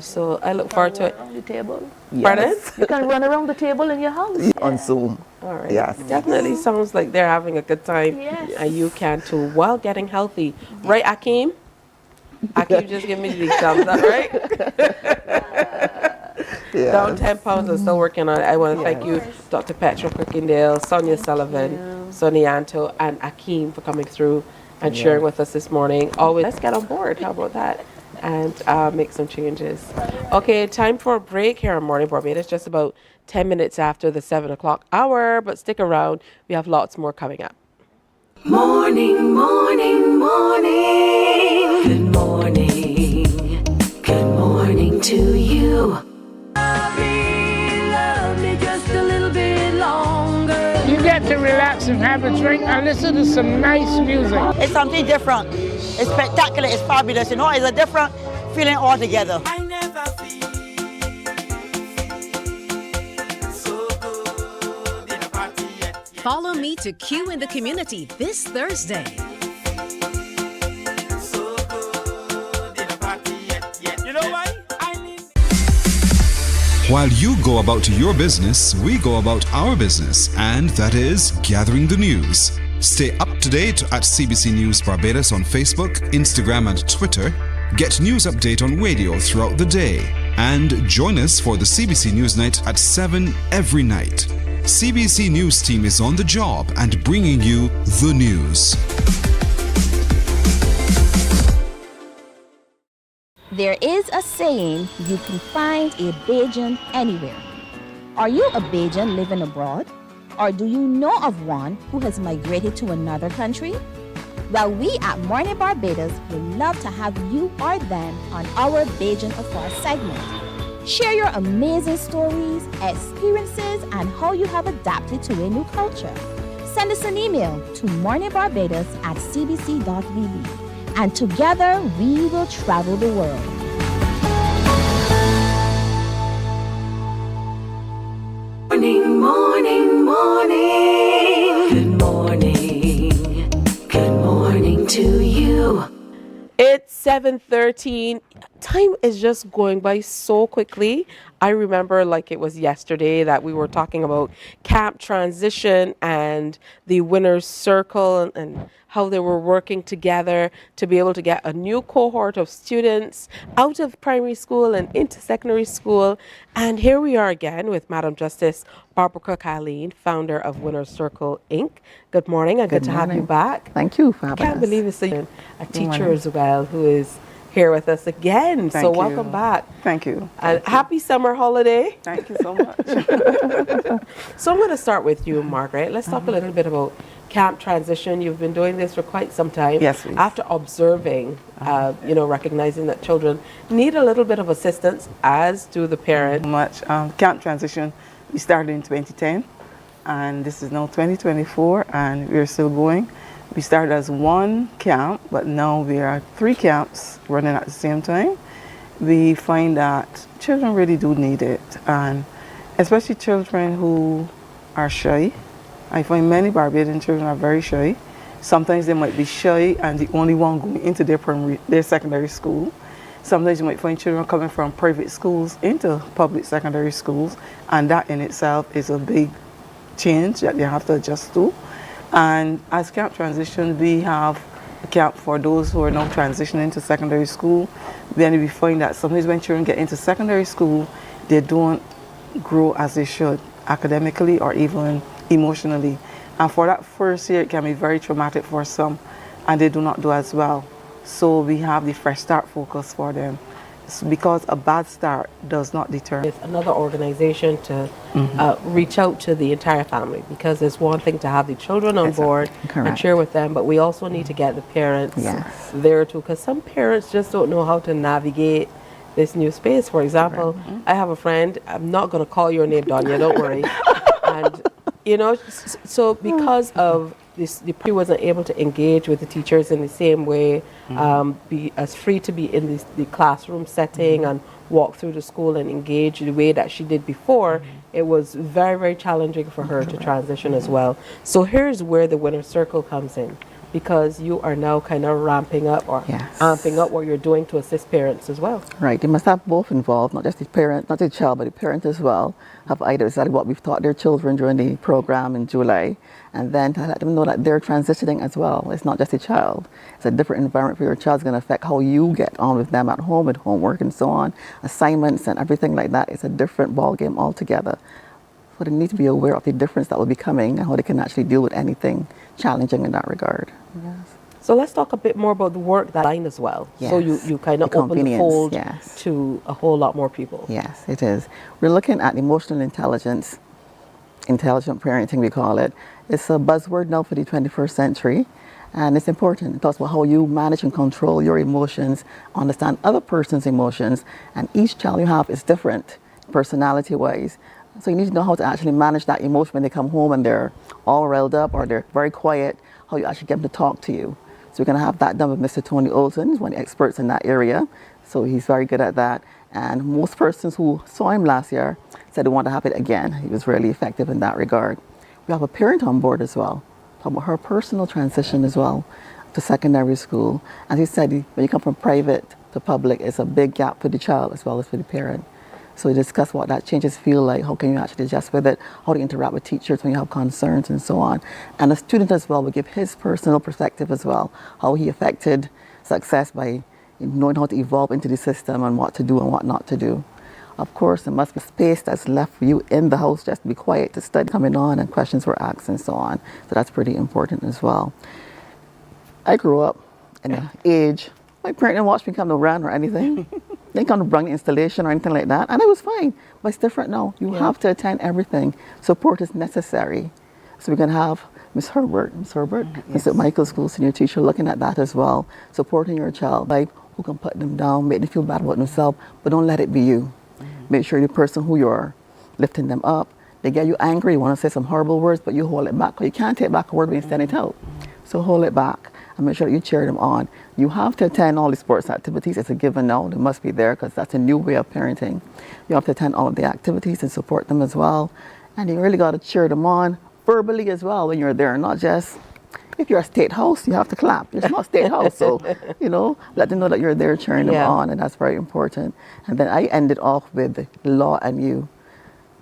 So I look forward to it. Around the table. Pardon? You can run around the table in your house. On Zoom. All right. Yes. Definitely sounds like they're having a good time. Yes. And you can too, while getting healthy. Right, Akeem? Akeem just give me the thumbs up, right? Down 10 pounds and still working on it. I want to thank you, Dr. Petra Crookendale, Sonia Sullivan, Sonianto, and Akeem for coming through and sharing with us this morning. Always, let's get on board. How about that? And make some changes. Okay, time for a break here on Morning Barbados. Just about 10 minutes after the 7 o'clock hour, but stick around. We have lots more coming up. Morning, morning, morning. Good morning. Good morning to you. Love me just a little bit longer. You get to relax and have a drink and listen to some nice music. It's something different. It's spectacular. It's fabulous. You know, it's a different feeling altogether. I never feel so good in a party yet. Follow me to Q in the Community this Thursday. So good in a party yet. You know why? While you go about your business, we go about our business, and that is gathering the news. Stay up to date at CBC News Barbados on Facebook, Instagram, and Twitter. Get news update on radio throughout the day. And join us for the CBC News Night at 7 every night. CBC News team is on the job and bringing you the news. There is a saying, you can find a Bajan anywhere. Are you a Bajan living abroad? Or do you know of one who has migrated to another country? Well, we at Mornin Barbados would love to have you or them on our Bajan Afar segment. Share your amazing stories, experiences, and how you have adapted to a new culture. Send us an email to morninbarbados@cbc.vb. and together we will travel the world. Morning, morning, morning. Good morning. Good morning to you. It's 7:13. Time is just going by so quickly. I remember like it was yesterday that we were talking about camp transition and the winner's circle and how they were working together to be able to get a new cohort of students out of primary school and into secondary school. And here we are again with Madam Justice Barbara Colleen, founder of Winner's Circle, Inc. Good morning and good to have you back. Thank you, I Fabulous. can't believe it's a teacher morning. as well who is here with us again. Thank So you. welcome back. Thank you. And happy summer holiday. Thank you so much. So I'm going to start with you, Margaret. Let's talk a little bit about camp transition. You've been doing this for quite some time. Yes, please. After observing, recognizing that children need a little bit of assistance, as do the parents. Camp transition, we started in 2010, and this is now 2024, and we're still going. We started as one camp, but now we are 3 camps running at the same time. We find that children really do need it, and especially children who are shy. I find many Barbadian children are very shy. Sometimes they might be shy and the only one going into their secondary school. Sometimes you might find children coming from private schools into public secondary schools, and that in itself is a big change that they have to adjust to. And as camp transition, we have a camp for those who are now transitioning to secondary school. Then we find that sometimes when children get into secondary school, they don't grow as they should, academically or even emotionally. And for that first year, it can be very traumatic for some, and they do not do as well. So we have the Fresh Start focus for them. It's because a bad start does not deter. It's another organization to reach out to the entire family, because it's one thing to have the children on board and Correct. share with them, but we also need to get the parents there too, because some parents just don't know how to navigate this new space. For example, I have a friend, I'm not going to call your name, Donya, don't worry. And, so because of this, the parent wasn't able to engage with the teachers in the same way, be as free to be in the classroom setting and walk through the school and engage the way that she did before. It was very, very challenging for her to transition as well. So here's where the Winner's Circle comes in, because you are now kind of ramping up or amping up what you're doing to assist parents as well. Right, they must have both involved, not just the parent, not the child, but the parent as well, have either exactly what we've taught their children during the program in July, and then to let them know that they're transitioning as well. It's not just a child. It's a different environment for your child. It's going to affect how you get on with them at home, with homework and so on, assignments and everything like that. It's a different ballgame altogether. So they need to be aware of the difference that will be coming and how they can actually deal with anything challenging in that regard. So let's talk a bit more about the work that line as well. So you kind of open the fold to a whole lot more people. Yes, it is. We're looking at emotional intelligence, intelligent parenting we call it. It's a buzzword now for the 21st century, and it's important. It talks about how you manage and control your emotions, understand other person's emotions, and each child you have is different personality-wise. So you need to know how to actually manage that emotion when they come home and they're all riled up or they're very quiet, how you actually get them to talk to you. So we're going to have that done with Mr. Tony Olson, who's one of the experts in that area. So he's very good at that. And most persons who saw him last year said they want to have it again. He was really effective in that regard. We have a parent on board as well, talking about her personal transition as well to secondary school. As he said, when you come from private to public, it's a big gap for the child as well as for the parent. So we discuss what that changes feel like, how can you actually adjust with it, how to interact with teachers when you have concerns and so on. And the student as well will give his personal perspective as well, how he affected success by knowing how to evolve into the system and what to do and what not to do. Of course, there must be space that's left for you in the house just to be quiet, to study coming on and questions were asked and so on. So that's pretty important as well. I grew up in an age, my parents didn't watch me come to run or anything. They come to bring the installation or anything like that, and it was fine. But it's different now. You have to attend everything. Support is necessary. So we're going to have Ms. Herbert, St. Michael's School senior teacher, looking at that as well, supporting your child, like who can put them down, make them feel bad about themselves, but don't let it be you. Make sure the person who you're lifting them up, they get you angry, you want to say some horrible words, but you hold it back, because you can't take back a word when you send it out. So hold it back. and make sure that you cheer them on. You have to attend all the sports activities. It's a given now. They must be there because that's a new way of parenting. You have to attend all of the activities and support them as well. And you really got to cheer them on verbally as well when you're there, not just, if you're a state house, you have to clap. It's not state house, so, you know, let them know that you're there cheering them on, and that's very important. And then I ended off with the law and you.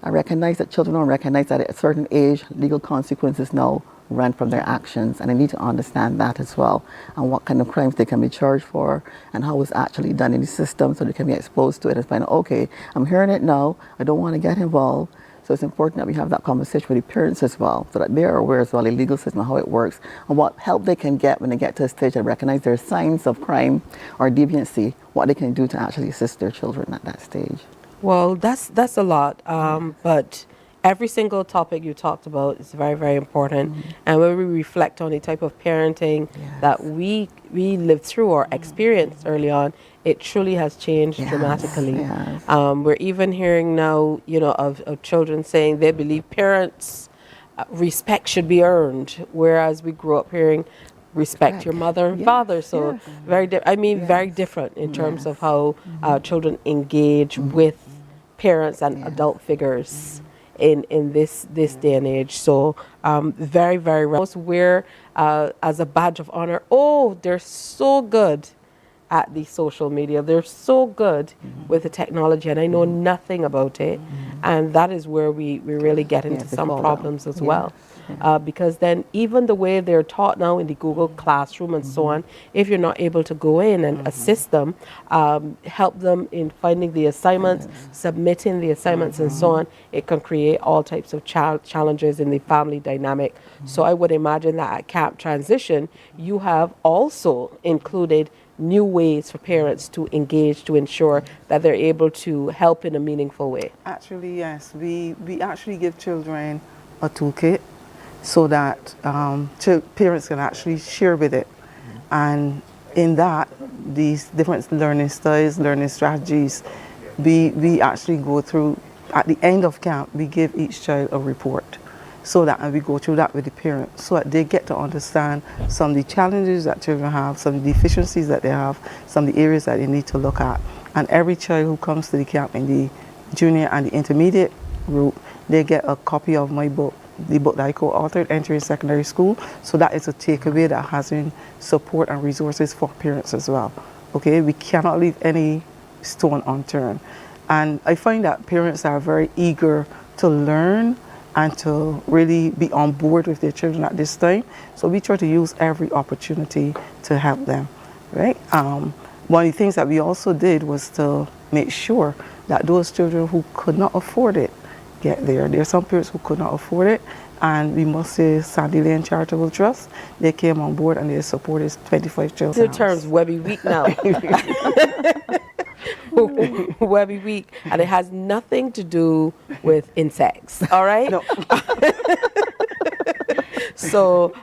I recognize that children don't recognize that at a certain age, legal consequences now run from their actions, and they need to understand that as well, and what kind of crimes they can be charged for, and how it's actually done in the system, so they can be exposed to it and find out, okay, I'm hearing it now, I don't want to get involved. So it's important that we have that conversation with the parents as well, so that they're aware as well the legal system and how it works, and what help they can get when they get to a stage that recognize there's signs of crime or deviancy, what they can do to actually assist their children at that stage. Well, that's a lot, but every single topic you talked about is very, very important. And when we reflect on the type of parenting that we lived through or experienced early on, it truly has changed dramatically. We're even hearing now, you know, of children saying they believe parents' respect should be earned, whereas we grew up hearing respect your mother and father. So very different in terms of how children engage with parents and adult figures in this day and age. So very, very we're as a badge of honor, they're so good at the social media. They're so good with the technology, and I know nothing about it. And that is where we really get into some problems as well. Because then even the way they're taught now in the Google Classroom and so on, if you're not able to go in and assist them, help them in finding the assignments, submitting the assignments and so on, it can create all types of challenges in the family dynamic. So I would imagine that at Camp Transition, you have also included new ways for parents to engage to ensure that they're able to help in a meaningful way. Actually, yes. We actually give children a toolkit so that parents can actually share with it. And in that, these different learning styles, learning strategies, we actually go through, at the end of camp, we give each child a report. So that, and we go through that with the parents, so that they get to understand some of the challenges that children have, some of the deficiencies that they have, some of the areas that they need to look at. And every child who comes to the camp in the junior and the intermediate group, they get a copy of my book, the book that I co-authored, Entering Secondary School. So that is a takeaway that has in support and resources for parents as well. Okay, we cannot leave any stone unturned. And I find that parents are very eager to learn and to really be on board with their children at this time. So we try to use every opportunity to help them, right? One of the things that we also did was to make sure that those children who could not afford it get there. There are some parents who could not afford it, and we must say Sandy Lane Charitable Trust, they came on board and they supported 25 children. Two terms, Webby Week now. Webby Week, and it has nothing to do with insects, all right? No. So,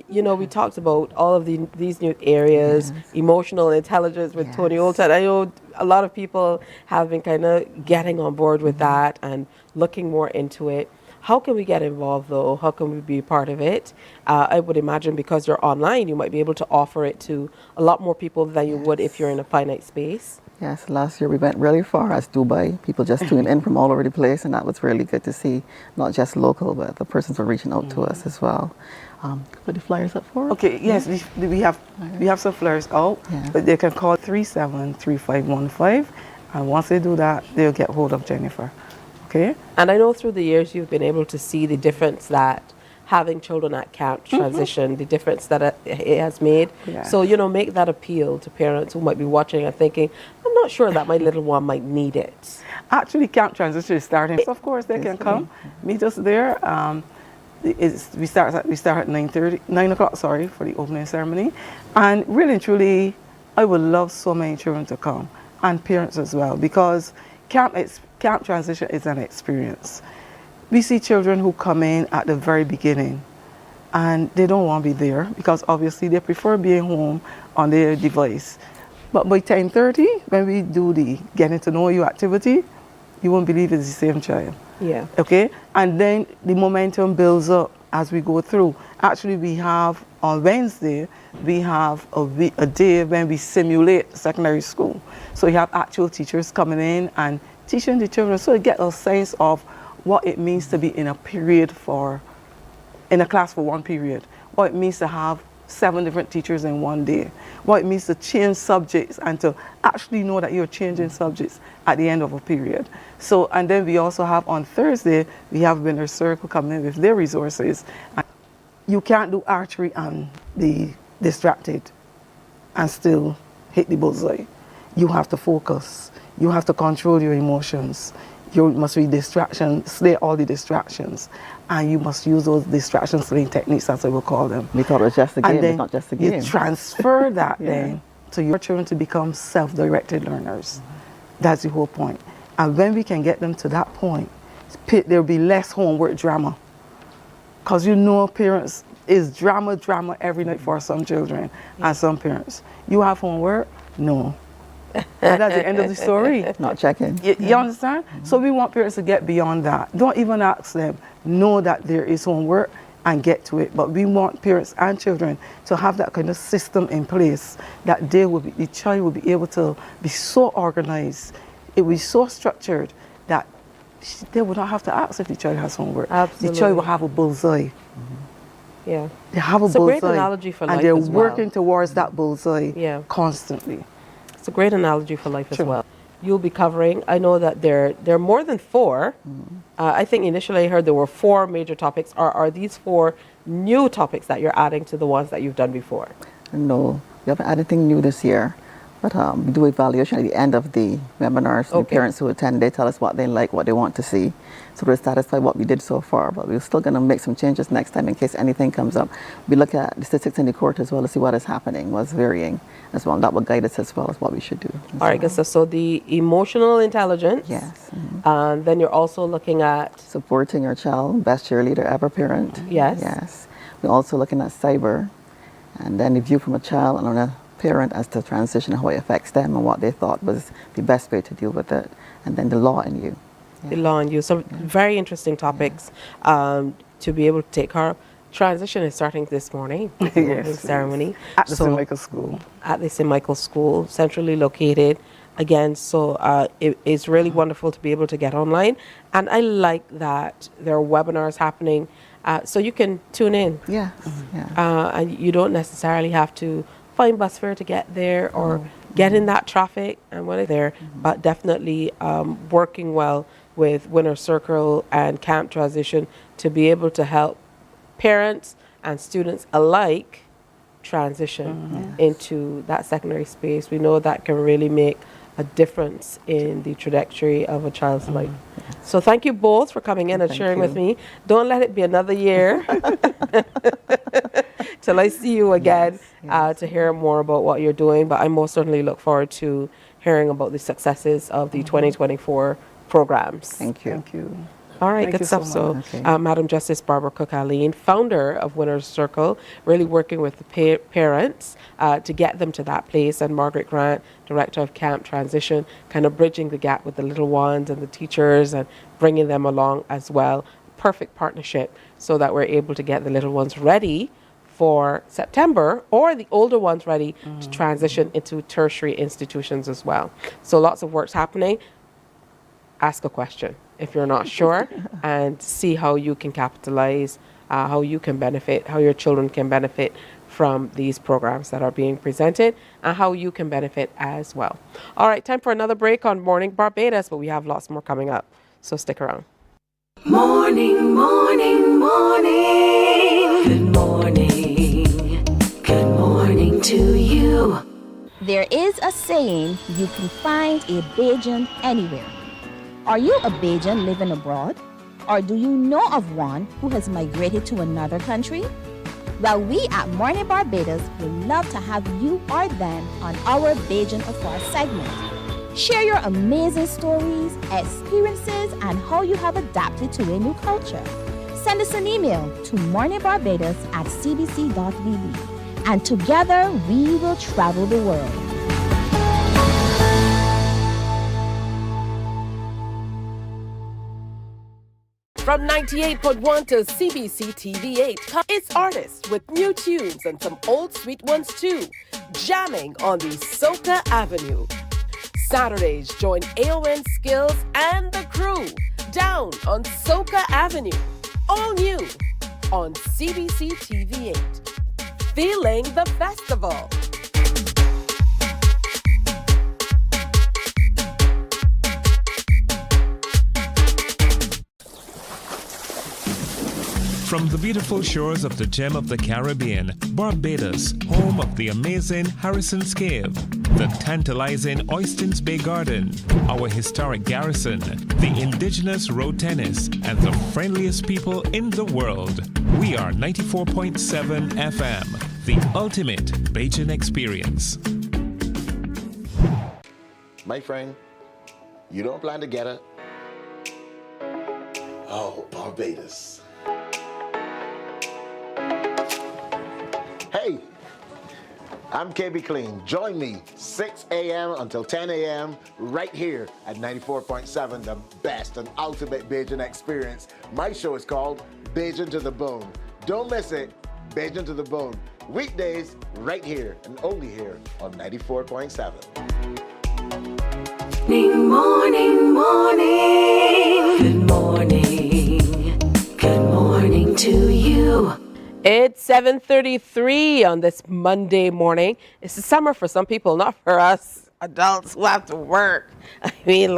you know, we talked about all of these new areas, emotional intelligence with Tony Olton. I know a lot of people have been kind of getting on board with that and looking more into it. How can we get involved, though? How can we be a part of it? I would imagine because you're online, you might be able to offer it to a lot more people than you would if you're in a finite space. Yes, last year we went really far as Dubai. People just tuned in from all over the place, and that was really good to see. Not just local, but the persons were reaching out to us as well. Put the flyers up for us. Okay, yes, we have some flyers out, but they can call 373515, and once they do that, they'll get hold of Jennifer. Okay. And I know through the years you've been able to see the difference that having children at Camp Transition, the difference that it has made. So, you know, make that appeal to parents who might be watching and thinking, I'm not sure that my little one might need it. Actually, Camp Transition is starting, so of course they can come, meet us there. We start at 9 o'clock, sorry, for the opening ceremony. And really and truly, I would love so many children to come, and parents as well, because Camp Transition is an experience. We see children who come in at the very beginning and they don't want to be there because obviously they prefer being home on their device. But by 10:30, when we do the getting to know you activity, you won't believe it's the same child. Yeah. Okay? And then the momentum builds up as we go through. Actually, we have on Wednesday, we have a day when we simulate secondary school. So you have actual teachers coming in and teaching the children, so they get a sense of what it means to be in a class for one period, what it means to have 7 different teachers in one day, what it means to change subjects and to actually know that you're changing subjects at the end of a period. So, and then we also have on Thursday, we have Winner Circle coming in with their resources. You can't do archery and be distracted and still hit the bullseye. You have to focus. You have to control your emotions. You must be slay all the distractions. And you must use those distraction slaying techniques, as I will call them. We thought it was just a game, then it's not just a game. You transfer that then to your children to become self-directed learners. That's the whole point. And when we can get them to that point, there'll be less homework drama. Because you know parents is drama every night for some children and some parents. You have homework? No. And that's the end of the story. Not checking. You understand? So we want parents to get beyond that. Don't even ask them. Know that there is homework and get to it. But we want parents and children to have that kind of system in place that the child will be able to be so organized. It will be so structured that they will not have to ask if the child has homework. Absolutely. The child will have a bullseye. Yeah. They have a It's a bullseye. great analogy for life and they're as well. working towards that bullseye constantly. It's a great analogy for life as well. You'll be covering, I know that there are more than 4. I think initially I heard there were 4 major topics. Are these 4 new topics that you're adding to the ones that you've done before? No, we haven't added anything new this year. But we do evaluation at the end of the webinars. The parents who attend, they tell us what they like, what they want to see. So we're satisfied with what we did so far, but we're still going to make some changes next time in case anything comes up. We look at the statistics in the court as well to see what is happening, what's varying as well. That will guide us as well as what we should do. All right, good stuff. So the emotional intelligence. Yes. And then you're also looking at supporting your child, best cheerleader ever parent. Yes. Yes. We're also looking at cyber, and then the view from a child and on a parent as to transition, how it affects them and what they thought was the best way to deal with it, and then the law in you. the law and you. So very interesting topics to be able to take care of. Transition is starting this morning. Yes, ceremony at the St. Michael's School. At the St. Michael's School, centrally located. Again, so it's really wonderful to be able to get online, and I like that there are webinars happening, so you can tune in. Yeah. And you don't necessarily have to find bus fare to get there or get in that traffic and when it's there, but definitely working well with Winner Circle and Camp Transition to be able to help parents and students alike transition into that secondary space. We know that can really make a difference in the trajectory of a child's life. So thank you both for coming in and sharing with me. Don't let it be another year till I see you again to hear more about what you're doing. But I most certainly look forward to hearing about the successes of the 2024 programs. Thank you. Thank you. All right, Thank good you stuff. so So, much. Madam Justice Barbara Cook-Aline, founder of Winner's Circle, really working with the parents to get them to that place, and Margaret Grant, Director of Camp Transition, kind of bridging the gap with the little ones and the teachers and bringing them along as well. Perfect partnership so that we're able to get the little ones ready for September, or the older ones ready to transition into tertiary institutions as well. So lots of work's happening. Ask a question if you're not sure and see how you can capitalize, how you can benefit, how your children can benefit from these programs that are being presented, and how you can benefit as well. All right, time for another break on Morning Barbados, but we have lots more coming up, so stick around. Morning, morning, morning. Good morning. Good morning to you. There is a saying, you can find a Bajan anywhere. Are you a Bajan living abroad? Or do you know of one who has migrated to another country? Well, we at Mornin Barbados would love to have you or them on our Bajan Afar segment. Share your amazing stories, experiences, and how you have adapted to a new culture. Send us an email to morninbarbados@cbc.vb, and together we will travel the world. From 98.1 to CBC TV8, it's artists with new tunes and some old sweet ones too, jamming on the Soca Avenue. Saturdays, join AON Skills and the crew down on Soca Avenue. All new on CBC TV8. Feeling the festival. From the beautiful shores of the gem of the Caribbean, Barbados, home of the amazing Harrison's Cave, the tantalizing Oystins Bay Garden, our historic garrison, the indigenous road tennis, and the friendliest people in the world. We are 94.7 FM, the ultimate Bajan experience. My friend, you don't plan to get it? Oh, Barbados. Hey, I'm KB Clean. Join me 6 a.m. until 10 a.m. right here at 94.7, the best and ultimate Bajan experience. My show is called Bajan to the Bone. Don't miss it, Bajan to the Bone. Weekdays right here and only here on 94.7. Morning, morning. Good morning. Good morning to you. It's 7:33 on this Monday morning. It's the summer for some people, not for us adults who have to work. I mean,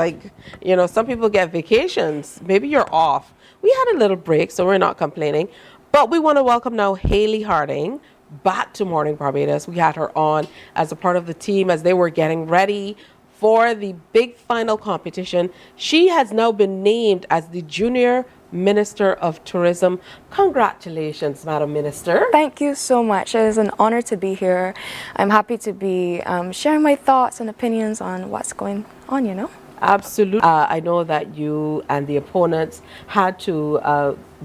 some people get vacations. Maybe you're off. We had a little break, so we're not complaining. But we want to welcome now Haley Harding back to Morning Barbados. We had her on as a part of the team as they were getting ready for the big final competition. She has now been named as the Junior Minister of Tourism. Congratulations, Madam Minister. Thank you so much. It is an honor to be here. I'm happy to be sharing my thoughts and opinions on what's going on, Absolutely. I know that you and the opponents had to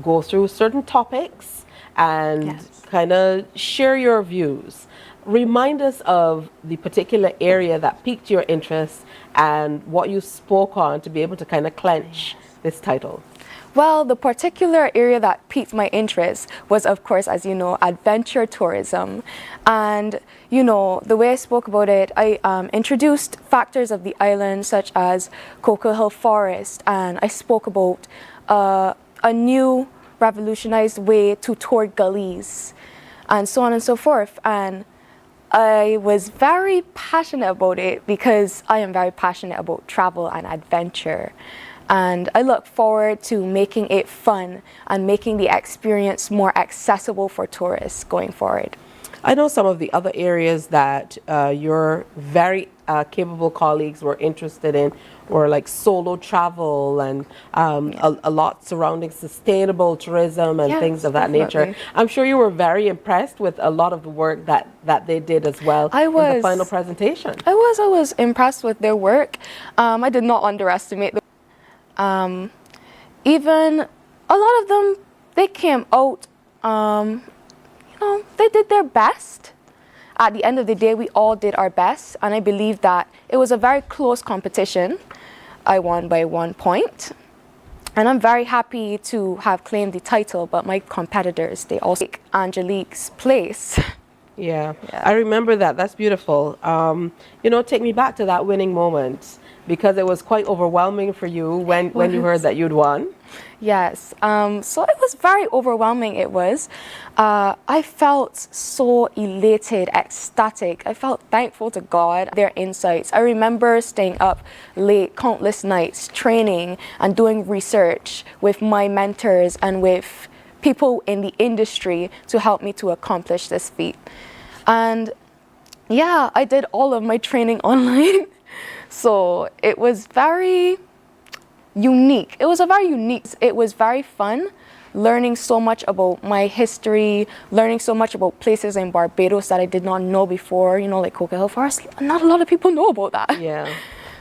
go through certain topics and kind of share your views. Remind us of the particular area that piqued your interest and what you spoke on to be able to kind of clench this title. Well, the particular area that piqued my interest was, of course, as you know, adventure tourism. And, the way I spoke about it, I introduced factors of the island such as Cocoa Hill Forest, and I spoke about a new revolutionized way to tour gullies and so on and so forth. And I was very passionate about it because I am very passionate about travel and adventure. And I look forward to making it fun and making the experience more accessible for tourists going forward. I know some of the other areas that your very capable colleagues were interested in were like solo travel and a lot surrounding sustainable tourism and things of that nature. I'm sure you were very impressed with a lot of the work that they did as well in the final presentation. I was impressed with their work. I did not underestimate them. Even a lot of them, they came out, they did their best. At the end of the day, we all did our best, and I believe that it was a very close competition. I won by 1 point, and I'm very happy to have claimed the title, but my competitors, they also took Angelique's place. Yeah, I remember that. That's beautiful. Take me back to that winning moment, because it was quite overwhelming for you when you heard that you'd won. Yes, so it was very overwhelming. It was. I felt so elated, ecstatic. I felt thankful to God, their insights. I remember staying up late, countless nights, training and doing research with my mentors and with people in the industry to help me to accomplish this feat. And yeah, I did all of my training online. So it was very unique. It was very fun, learning so much about my history, learning so much about places in Barbados that I did not know before, like Cocoa Hill Forest. Not a lot of people know about that. Yeah.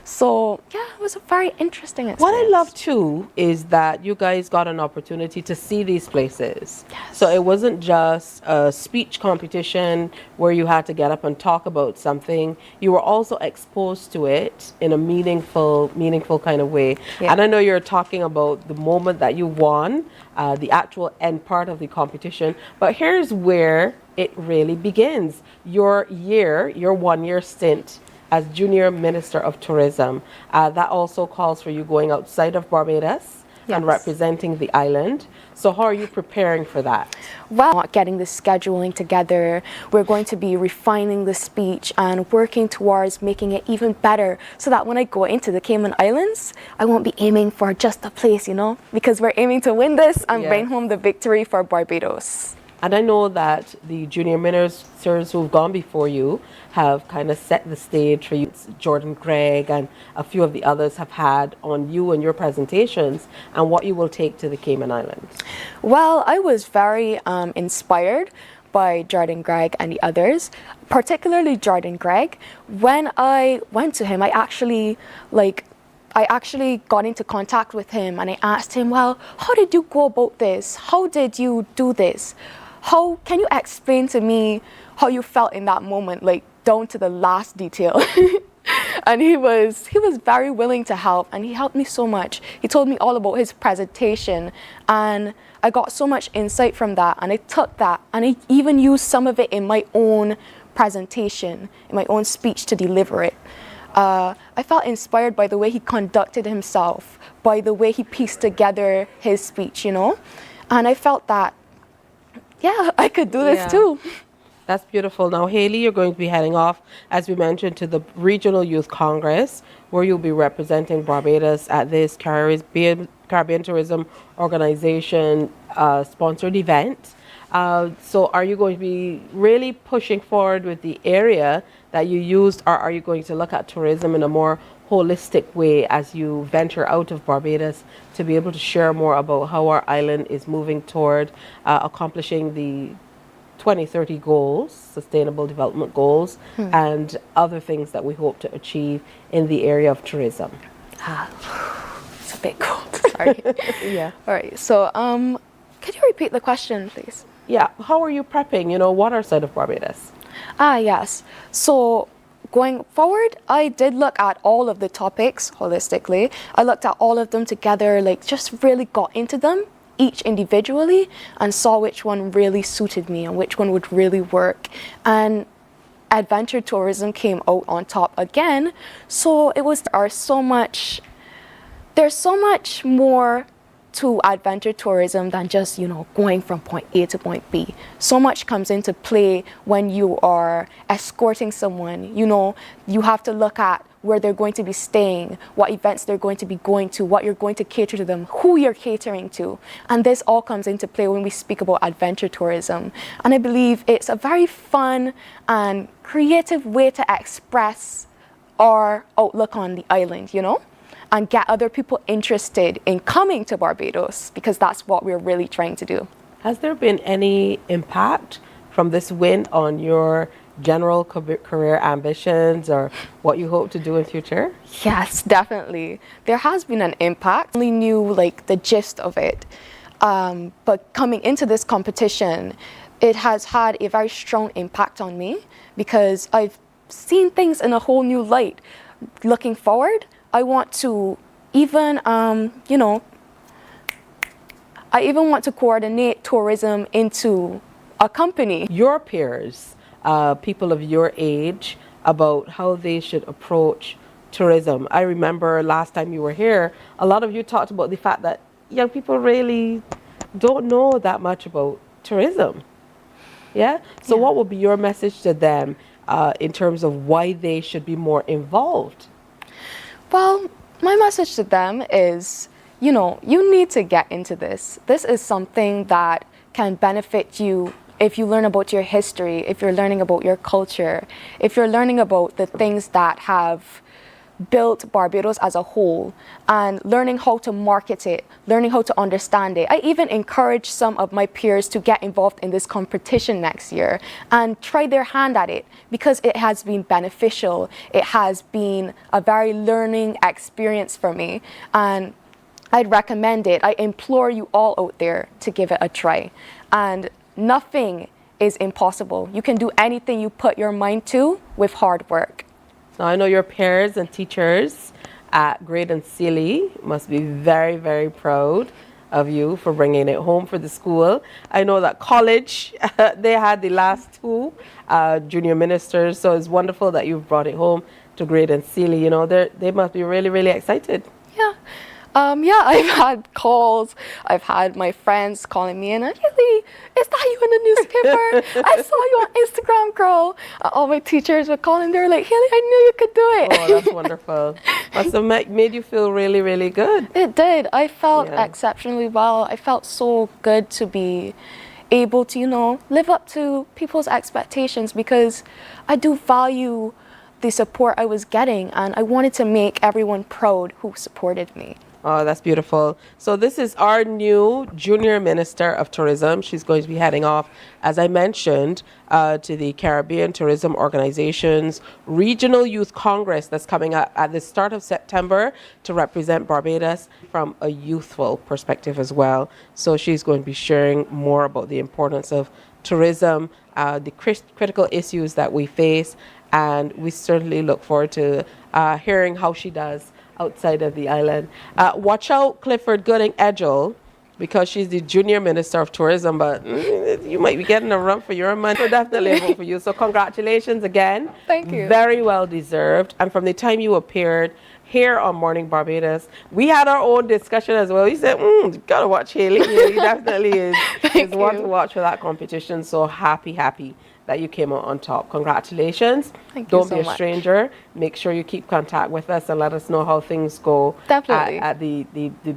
So yeah, it was a very interesting experience. What I love too is that you guys got an opportunity to see these places. Yes. So it wasn't just a speech competition where you had to get up and talk about something. You were also exposed to it in a meaningful kind of way. Yeah. And I know you're talking about the moment that you won, the actual end part of the competition. But here's where it really begins. Your 1 year stint as Junior Minister of Tourism. That also calls for you going outside of Barbados and representing the island. So how are you preparing for that? Well, getting the scheduling together, we're going to be refining the speech and working towards making it even better so that when I go into the Cayman Islands, I won't be aiming for just a place, because we're aiming to win this and bring home the victory for Barbados. And I know that the junior ministers who've gone before you have kind of set the stage for you. Jordan Gregg and a few of the others have had on you and your presentations and what you will take to the Cayman Islands. Well, I was very inspired by Jordan Gregg and the others, particularly Jordan Gregg. When I went to him, I actually got into contact with him and I asked him, well, how did you go about this? How did you do this? How can you explain to me how you felt in that moment, like down to the last detail? And he was very willing to help, and he helped me so much. He told me all about his presentation, and I got so much insight from that, and I took that and I even used some of it in my own presentation, in my own speech to deliver it. I felt inspired by the way he conducted himself, by the way he pieced together his speech, and I felt that, yeah, I could do this too. That's beautiful. Now, Haley, you're going to be heading off, as we mentioned, to the Regional Youth Congress, where you'll be representing Barbados at this Caribbean Tourism Organization sponsored event. So are you going to be really pushing forward with the area that you used, or are you going to look at tourism in a more holistic way as you venture out of Barbados to be able to share more about how our island is moving toward accomplishing the 2030 goals, sustainable development goals, and other things that we hope to achieve in the area of tourism? It's a bit cold. Sorry. Yeah. All right. So, could you repeat the question, please? Yeah. How are you prepping, water side of Barbados? Yes. So, going forward, I did look at all of the topics holistically. I looked at all of them together, just really got into them, each individually, and saw which one really suited me and which one would really work. And adventure tourism came out on top again. So there's so much more to adventure tourism than just, going from point A to point B. So much comes into play when you are escorting someone. You have to look at where they're going to be staying, what events they're going to be going to, what you're going to cater to them, who you're catering to. And this all comes into play when we speak about adventure tourism. And I believe it's a very fun and creative way to express our outlook on the island, and get other people interested in coming to Barbados, because that's what we're really trying to do. Has there been any impact from this win on your general career ambitions or what you hope to do in future? Yes, definitely. There has been an impact. I only knew the gist of it. But coming into this competition, it has had a very strong impact on me because I've seen things in a whole new light. Looking forward, I want to even, I even want to coordinate tourism into a company. Your peers, people of your age, about how they should approach tourism. I remember last time you were here, a lot of you talked about the fact that young people really don't know that much about tourism. Yeah? So what would be your message to them in terms of why they should be more involved? Well, my message to them is, you need to get into this. This is something that can benefit you if you learn about your history, if you're learning about your culture, if you're learning about the things that have built Barbados as a whole and learning how to market it, learning how to understand it. I even encourage some of my peers to get involved in this competition next year and try their hand at it because it has been beneficial. It has been a very learning experience for me, and I'd recommend it. I implore you all out there to give it a try. And nothing is impossible. You can do anything you put your mind to with hard work. So I know your peers and teachers at Grade and Sealy must be very, very proud of you for bringing it home for the school. I know that college, they had the last two junior ministers, so it's wonderful that you've brought it home to Grade and Sealy. You know, they must be really, really excited. Yeah. Yeah, I've had calls. I've had my friends calling me, and Haley, is that you in the newspaper? I saw you on Instagram, girl. All my teachers were calling. They were like, Haley, I knew you could do it. Oh, that's wonderful. Must have made you feel really, really good. It did. I felt exceptionally well. I felt so good to be able to, you know, live up to people's expectations, because I do value the support I was getting, and I wanted to make everyone proud who supported me. Oh, that's beautiful. So this is our new Junior Minister of Tourism. She's going to be heading off, as I mentioned, to the Caribbean Tourism Organization's Regional Youth Congress that's coming up at the start of September to represent Barbados from a youthful perspective as well. So she's going to be sharing more about the importance of tourism, the critical issues that we face, and we certainly look forward to hearing how she does outside of the island. Watch out, Clifford Gooding-Edgell, because she's the Junior Minister of Tourism, but you might be getting a run for your money. We're definitely vote for you. So congratulations again. Thank you. Very well deserved. And from the time you appeared here on Morning Barbados, we had our own discussion as well. You said, you gotta watch Haley. Haley definitely is one to watch for that competition. So happy that you came out on top. Congratulations. Thank you so much. Don't be a stranger. Make sure you keep contact with us and let us know how things go at the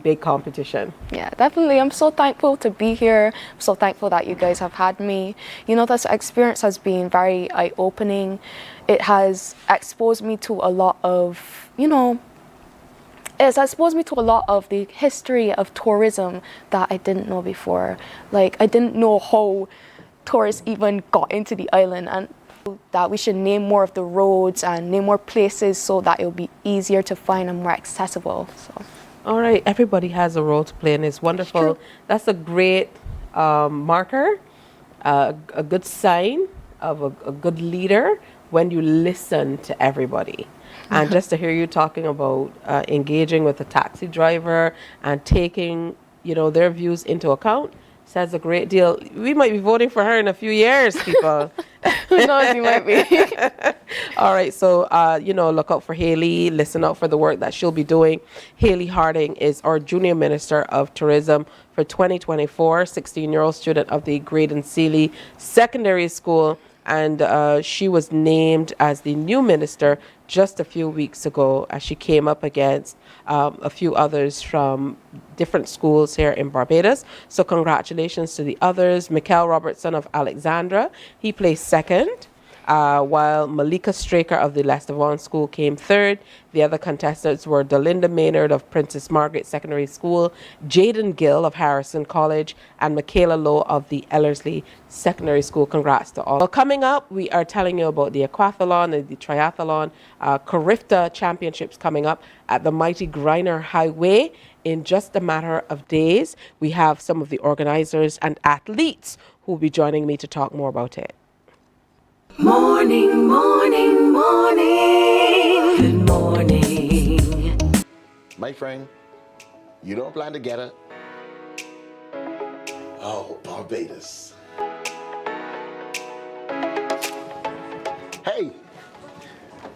big competition. Yeah, definitely. I'm so thankful to be here. I'm so thankful that you guys have had me. You know, this experience has been very eye-opening. It has exposed me to a lot of, it's exposed me to a lot of the history of tourism that I didn't know before. Like, I didn't know how tourists even got into the island, and that we should name more of the roads and name more places so that it'll be easier to find and more accessible. So, all right, everybody has a role to play, and it's wonderful. That's a great marker, a good sign of a good leader when you listen to everybody. And just to hear you talking about engaging with a taxi driver and taking, their views into account says a great deal. We might be voting for her in a few years, people. Who knows, you might be. All right, so, look out for Haley. Listen out for the work that she'll be doing. Haley Harding is our Junior Minister of Tourism for 2024, 16-year-old student of the Grade and Sealy Secondary School. And she was named as the new minister just a few weeks ago, as she came up against a few others from different schools here in Barbados. So congratulations to the others. Mikael Robertson of Alexandra, he placed second, while Malika Straker of the Lestevon School came third. The other contestants were Delinda Maynard of Princess Margaret Secondary School, Jaden Gill of Harrison College, and Michaela Lowe of the Ellerslie Secondary School. Congrats to all. Well, coming up, we are telling you about the Aquathlon and the Triathlon Carifta Championships coming up at the mighty Griner Highway in just a matter of days. We have some of the organizers and athletes who will be joining me to talk more about it. Morning, morning, morning. Good morning. My friend, you don't plan to get it? Oh, Barbados. Hey,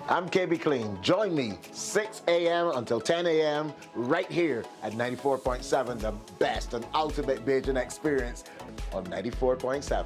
I'm KB Clean. Join me 6 a.m. until 10 a.m. right here at 94.7, the best and ultimate Bajan experience on 94.7.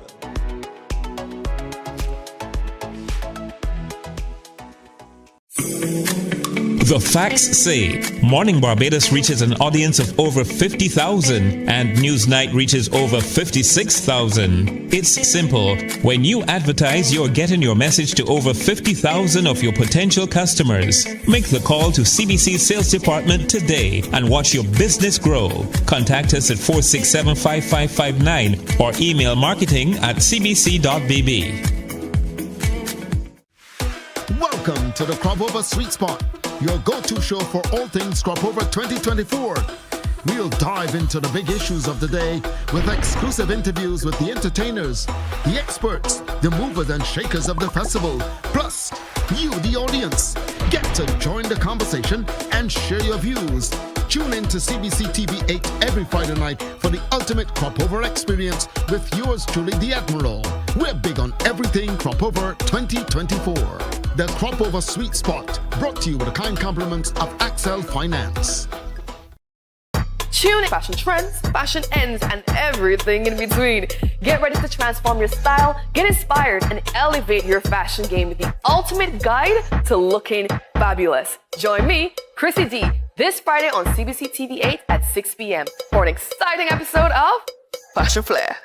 The facts say Morning Barbados reaches an audience of over 50,000 and Newsnight reaches over 56,000. It's simple. When you advertise, you're getting your message to over 50,000 of your potential customers. Make the call to CBC Sales Department today and watch your business grow. Contact us at 467-5559 or email marketing@cbc.bb. Welcome to the Cropover Sweet Spot, your go-to show for all things Cropover 2024. We'll dive into the big issues of the day with exclusive interviews with the entertainers, the experts, the movers and shakers of the festival, plus you, the audience. Get to join the conversation and share your views. Tune in to CBC TV 8 every Friday night for the ultimate Cropover experience with yours truly, the Admiral. We're big on everything Cropover 2024. The Cropover Sweet Spot, brought to you with the kind compliments of Axel Finance. Tune in fashion trends, fashion ends, and everything in between. Get ready to transform your style, get inspired, and elevate your fashion game with the ultimate guide to looking fabulous. Join me, Chrissy D, this Friday on CBC TV 8 at 6 p.m. for an exciting episode of Fashion Flair.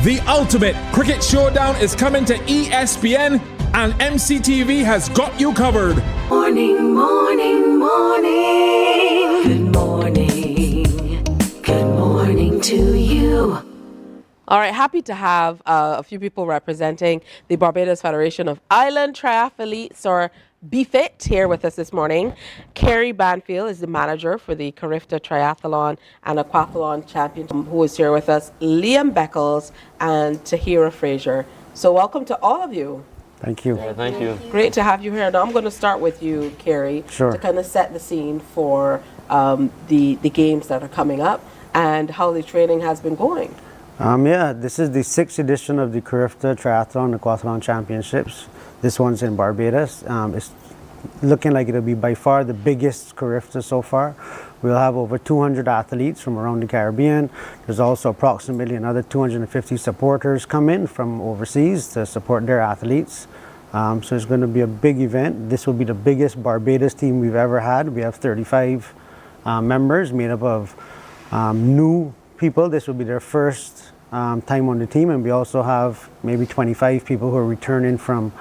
The ultimate cricket showdown is coming to ESPN, and MCTV has got you covered. Morning, morning, morning. Good morning. Good morning to you. All right, happy to have a few people representing the Barbados Federation of Island Triathletes, or BFIT, here with us this morning. Carrie Banfield is the manager for the Carifta Triathlon and Aquathlon Championship, who is here with us, Liam Beckles and Tahira Fraser. So welcome to all of you. Thank you. Thank you. Great to have you here. Now I'm going to start with you, Carrie, Sure. to kind of set the scene for the games that are coming up and how the training has been going. This is the 6th edition of the Carifta Triathlon and Aquathlon Championships. This one's in Barbados. It's looking like it'll be by far the biggest Carifta so far. We'll have over 200 athletes from around the Caribbean. There's also approximately another 250 supporters come in from overseas to support their athletes. So it's going to be a big event. This will be the biggest Barbados team we've ever had. We have 35 members made up of new people. This will be their first time on the team, and we also have maybe 25 people who are returning from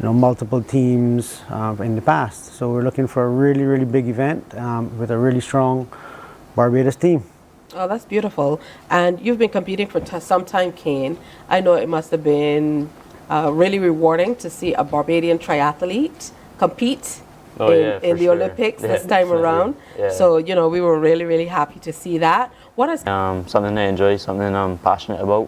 multiple teams in the past. So we're looking for a really, really big event with a really strong Barbados team. Oh, that's beautiful. And you've been competing for some time, Kane. I know it must have been really rewarding to see a Barbadian triathlete compete in the Olympics this time around. Yeah. So, we were really, really happy to see that. What is something I enjoy, something I'm passionate about,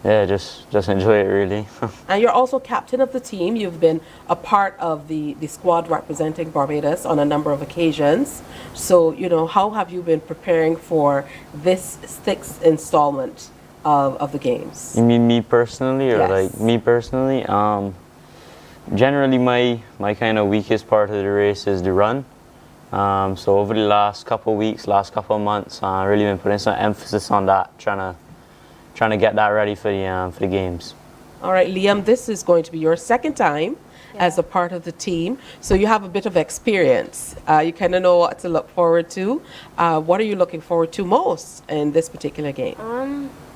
just enjoy it really. And you're also captain of the team. You've been a part of the squad representing Barbados on a number of occasions. So, how have you been preparing for this 6th installment of the games? You mean me personally, or Yes. like me personally? Generally, my kind of weakest part of the race is the run. So over the last couple of weeks, last couple of months, really been putting some emphasis on that, trying to get that ready for the games. All right, Liam, this is going to be your second time as a part of the team, so you have a bit of experience. You kind of know what to look forward to. What are you looking forward to most in this particular game?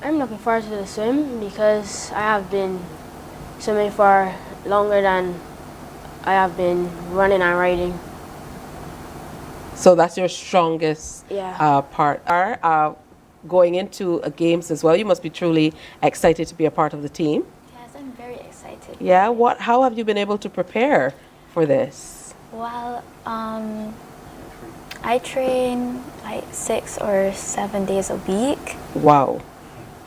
I'm looking forward to the swim because I have been swimming for longer than I have been running and riding. So that's your strongest Yeah. part. Going into games as well, you must be truly excited to be a part of the team. Yes, I'm very excited. Yeah, how have you been able to prepare for this? Well, I train like 6 or 7 days a week. Wow.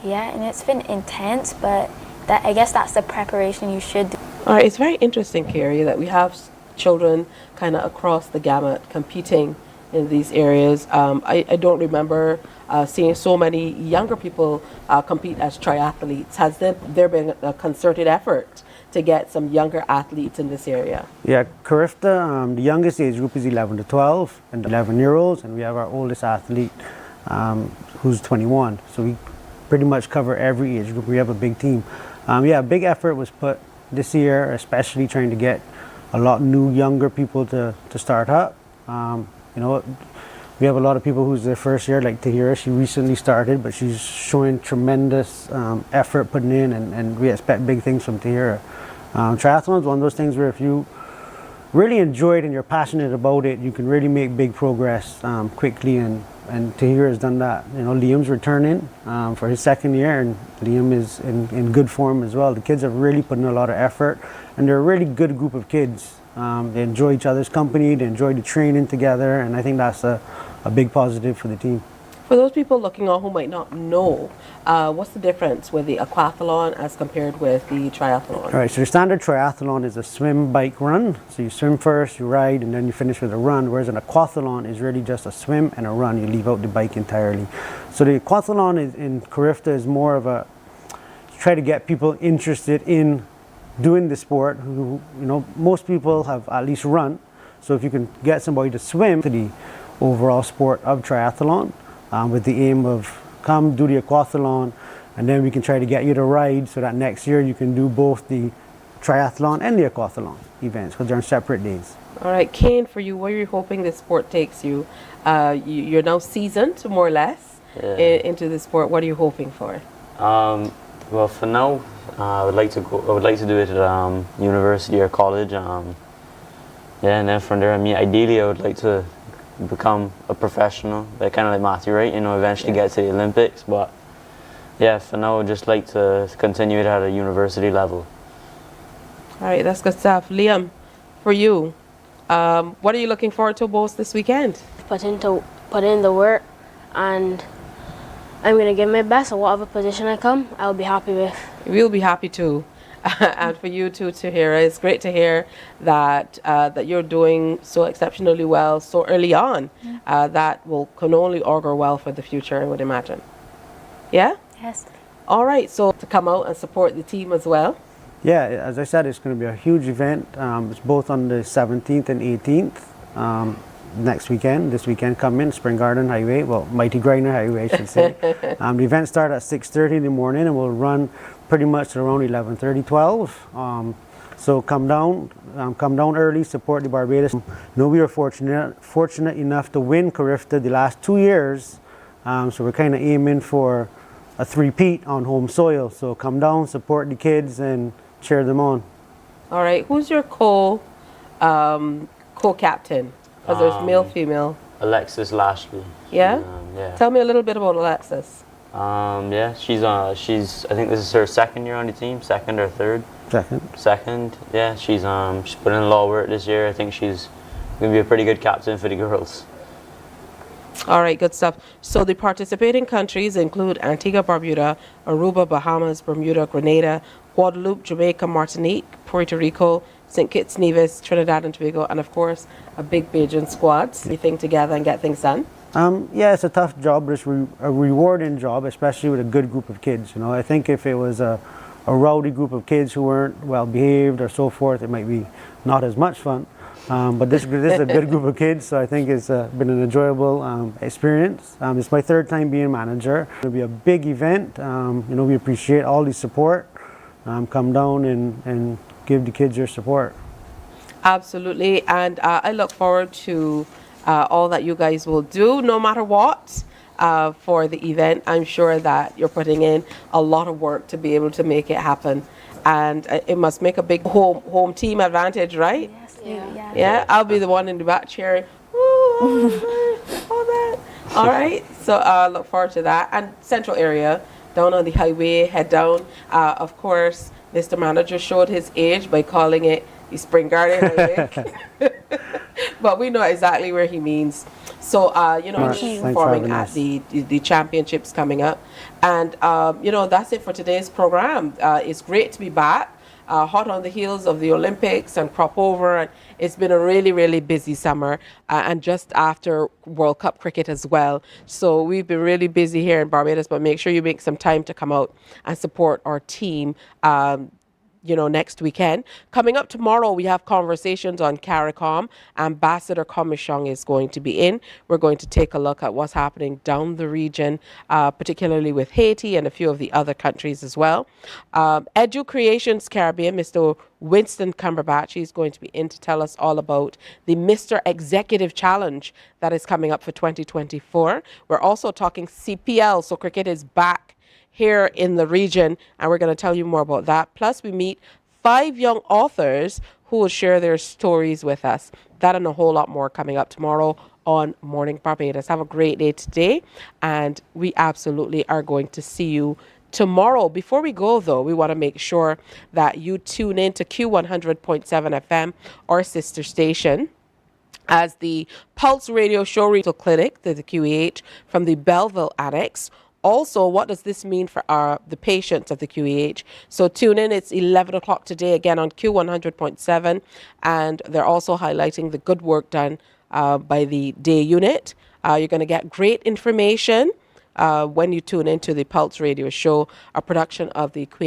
Yeah, and it's been intense, but I guess that's the preparation you should do. All right, it's very interesting, Carrie, that we have children kind of across the gamut competing in these areas. I don't remember seeing so many younger people compete as triathletes. Has there been a concerted effort to get some younger athletes in this area? Yeah, Carifta, the youngest age group is 11 to 12 and 11-year-olds, and we have our oldest athlete who's 21. So we pretty much cover every age group. We have a big team. A big effort was put this year, especially trying to get a lot new younger people to start up. You know, we have a lot of people who's their first year, like Tahira. She recently started, but she's showing tremendous effort putting in, and we expect big things from Tahira. Triathlon is one of those things where if you really enjoy it and you're passionate about it, you can really make big progress quickly, and Tahir has done that. You know, Liam's returning for his second year, and Liam is in good form as well. The kids have really put in a lot of effort, and they're a really good group of kids. They enjoy each other's company, they enjoy the training together, and I think that's a big positive for the team. For those people looking on who might not know, what's the difference with the aquathlon as compared with the triathlon? All right, so the standard triathlon is a swim, bike, run. So you swim first, you ride, and then you finish with a run, whereas an aquathlon is really just a swim and a run. You leave out the bike entirely. So the aquathlon in Carifta is more of a, try to get people interested in doing the sport who, you know, most people have at least run. So if you can get somebody to swim to the overall sport of triathlon, with the aim of come do the aquathlon, and then we can try to get you to ride so that next year you can do both the triathlon and the aquathlon events because they're on separate days. All right, Kane, for you, where are you hoping this sport takes you? You're now seasoned, more or less, into the sport. What are you hoping for? Well, for now, I would like to do it at university or college. Yeah, and then from there, I mean, ideally, I would like to become a professional, like kind of like Matthew, right? You know, eventually get to the Olympics. But yeah, for now, I'd just like to continue it at a university level. All right, that's good stuff. Liam, for you, what are you looking forward to most this weekend? Put in the work, and I'm going to give my best. So whatever position I come, I'll be happy with. We'll be happy too. And for you too, Tahira, it's great to hear that that you're doing so exceptionally well so early on. That can only augur well for the future, I would imagine. Yeah? Yes. All right, so to come out and support the team as well. Yeah, as I said, it's going to be a huge event. It's both on the 17th and 18th. Next weekend, this weekend coming, Spring Garden Highway, well, Mighty Griner Highway, I should say. The event starts at 6:30 in the morning and will run pretty much around 11:30, 12. So come down early, support the Barbados. You know, we were fortunate enough to win Carifta the last 2 years, so we're kind of aiming for a three-peat on home soil. So come down, support the kids, and cheer them on. All right, who's your co-captain? Because there's male, female. Alexis Lashley. Yeah? Yeah. Tell me a little bit about Alexis. Yeah, she's I think this is her second year on the team, second or third. Second. Yeah, she's put in a lot of work this year. I think she's going to be a pretty good captain for the girls. All right, good stuff. So the participating countries include Antigua, Barbuda, Aruba, Bahamas, Bermuda, Grenada, Guadeloupe, Jamaica, Martinique, Puerto Rico, St. Kitts, Nevis, Trinidad and Tobago, and of course a big Bajan squad. Everything together and get things done. Yeah, it's a tough job, but it's a rewarding job, especially with a good group of kids. You know, I think if it was a rowdy group of kids who weren't well behaved or so forth, it might be not as much fun. But this is a good group of kids, so I think it's been an enjoyable experience. It's my third time being manager. It'll be a big event. You know, we appreciate all the support. Come down and give the kids your support. Absolutely, and I look forward to all that you guys will do, no matter what, for the event. I'm sure that you're putting in a lot of work to be able to make it happen, and it must make a big home team advantage, right? Yes. Yeah, I'll be the one in the back cheering. All that. All right, so look forward to that. And central area, down on the highway, head down. Of course, Mr. Manager showed his age by calling it the Spring Garden Highway. But we know exactly where he means. So, you know, he's performing at the championships coming up. And, you know, that's it for today's program. It's great to be back. Hot on the heels of the Olympics and Cropover, and it's been a really, really busy summer, and just after World Cup cricket as well. So we've been really busy here in Barbados, but make sure you make some time to come out and support our team. next weekend. Coming up tomorrow, we have conversations on CARICOM. Ambassador Commichong is going to be in. We're going to take a look at what's happening down the region, particularly with Haiti and a few of the other countries as well. Edu Creations Caribbean, Mr. Winston Cumberbatch is going to be in to tell us all about the Mr. Executive Challenge that is coming up for 2024. We're also talking CPL, so cricket is back here in the region, and we're going to tell you more about that. Plus, we meet 5 young authors who will share their stories with us. That and a whole lot more coming up tomorrow on Morning Barbados. Have a great day today, and we absolutely are going to see you tomorrow. Before we go, though, we want to make sure that you tune in to Q100.7 FM, our sister station, as the Pulse Radio Show Rental Clinic, the QEH, from the Belleville Annex. Also, what does this mean for the patients of the QEH? So tune in. It's 11 o'clock today, again on Q100.7. And they're also highlighting the good work done by the day unit. You're going to get great information when you tune into the Pulse Radio Show, a production of the Queen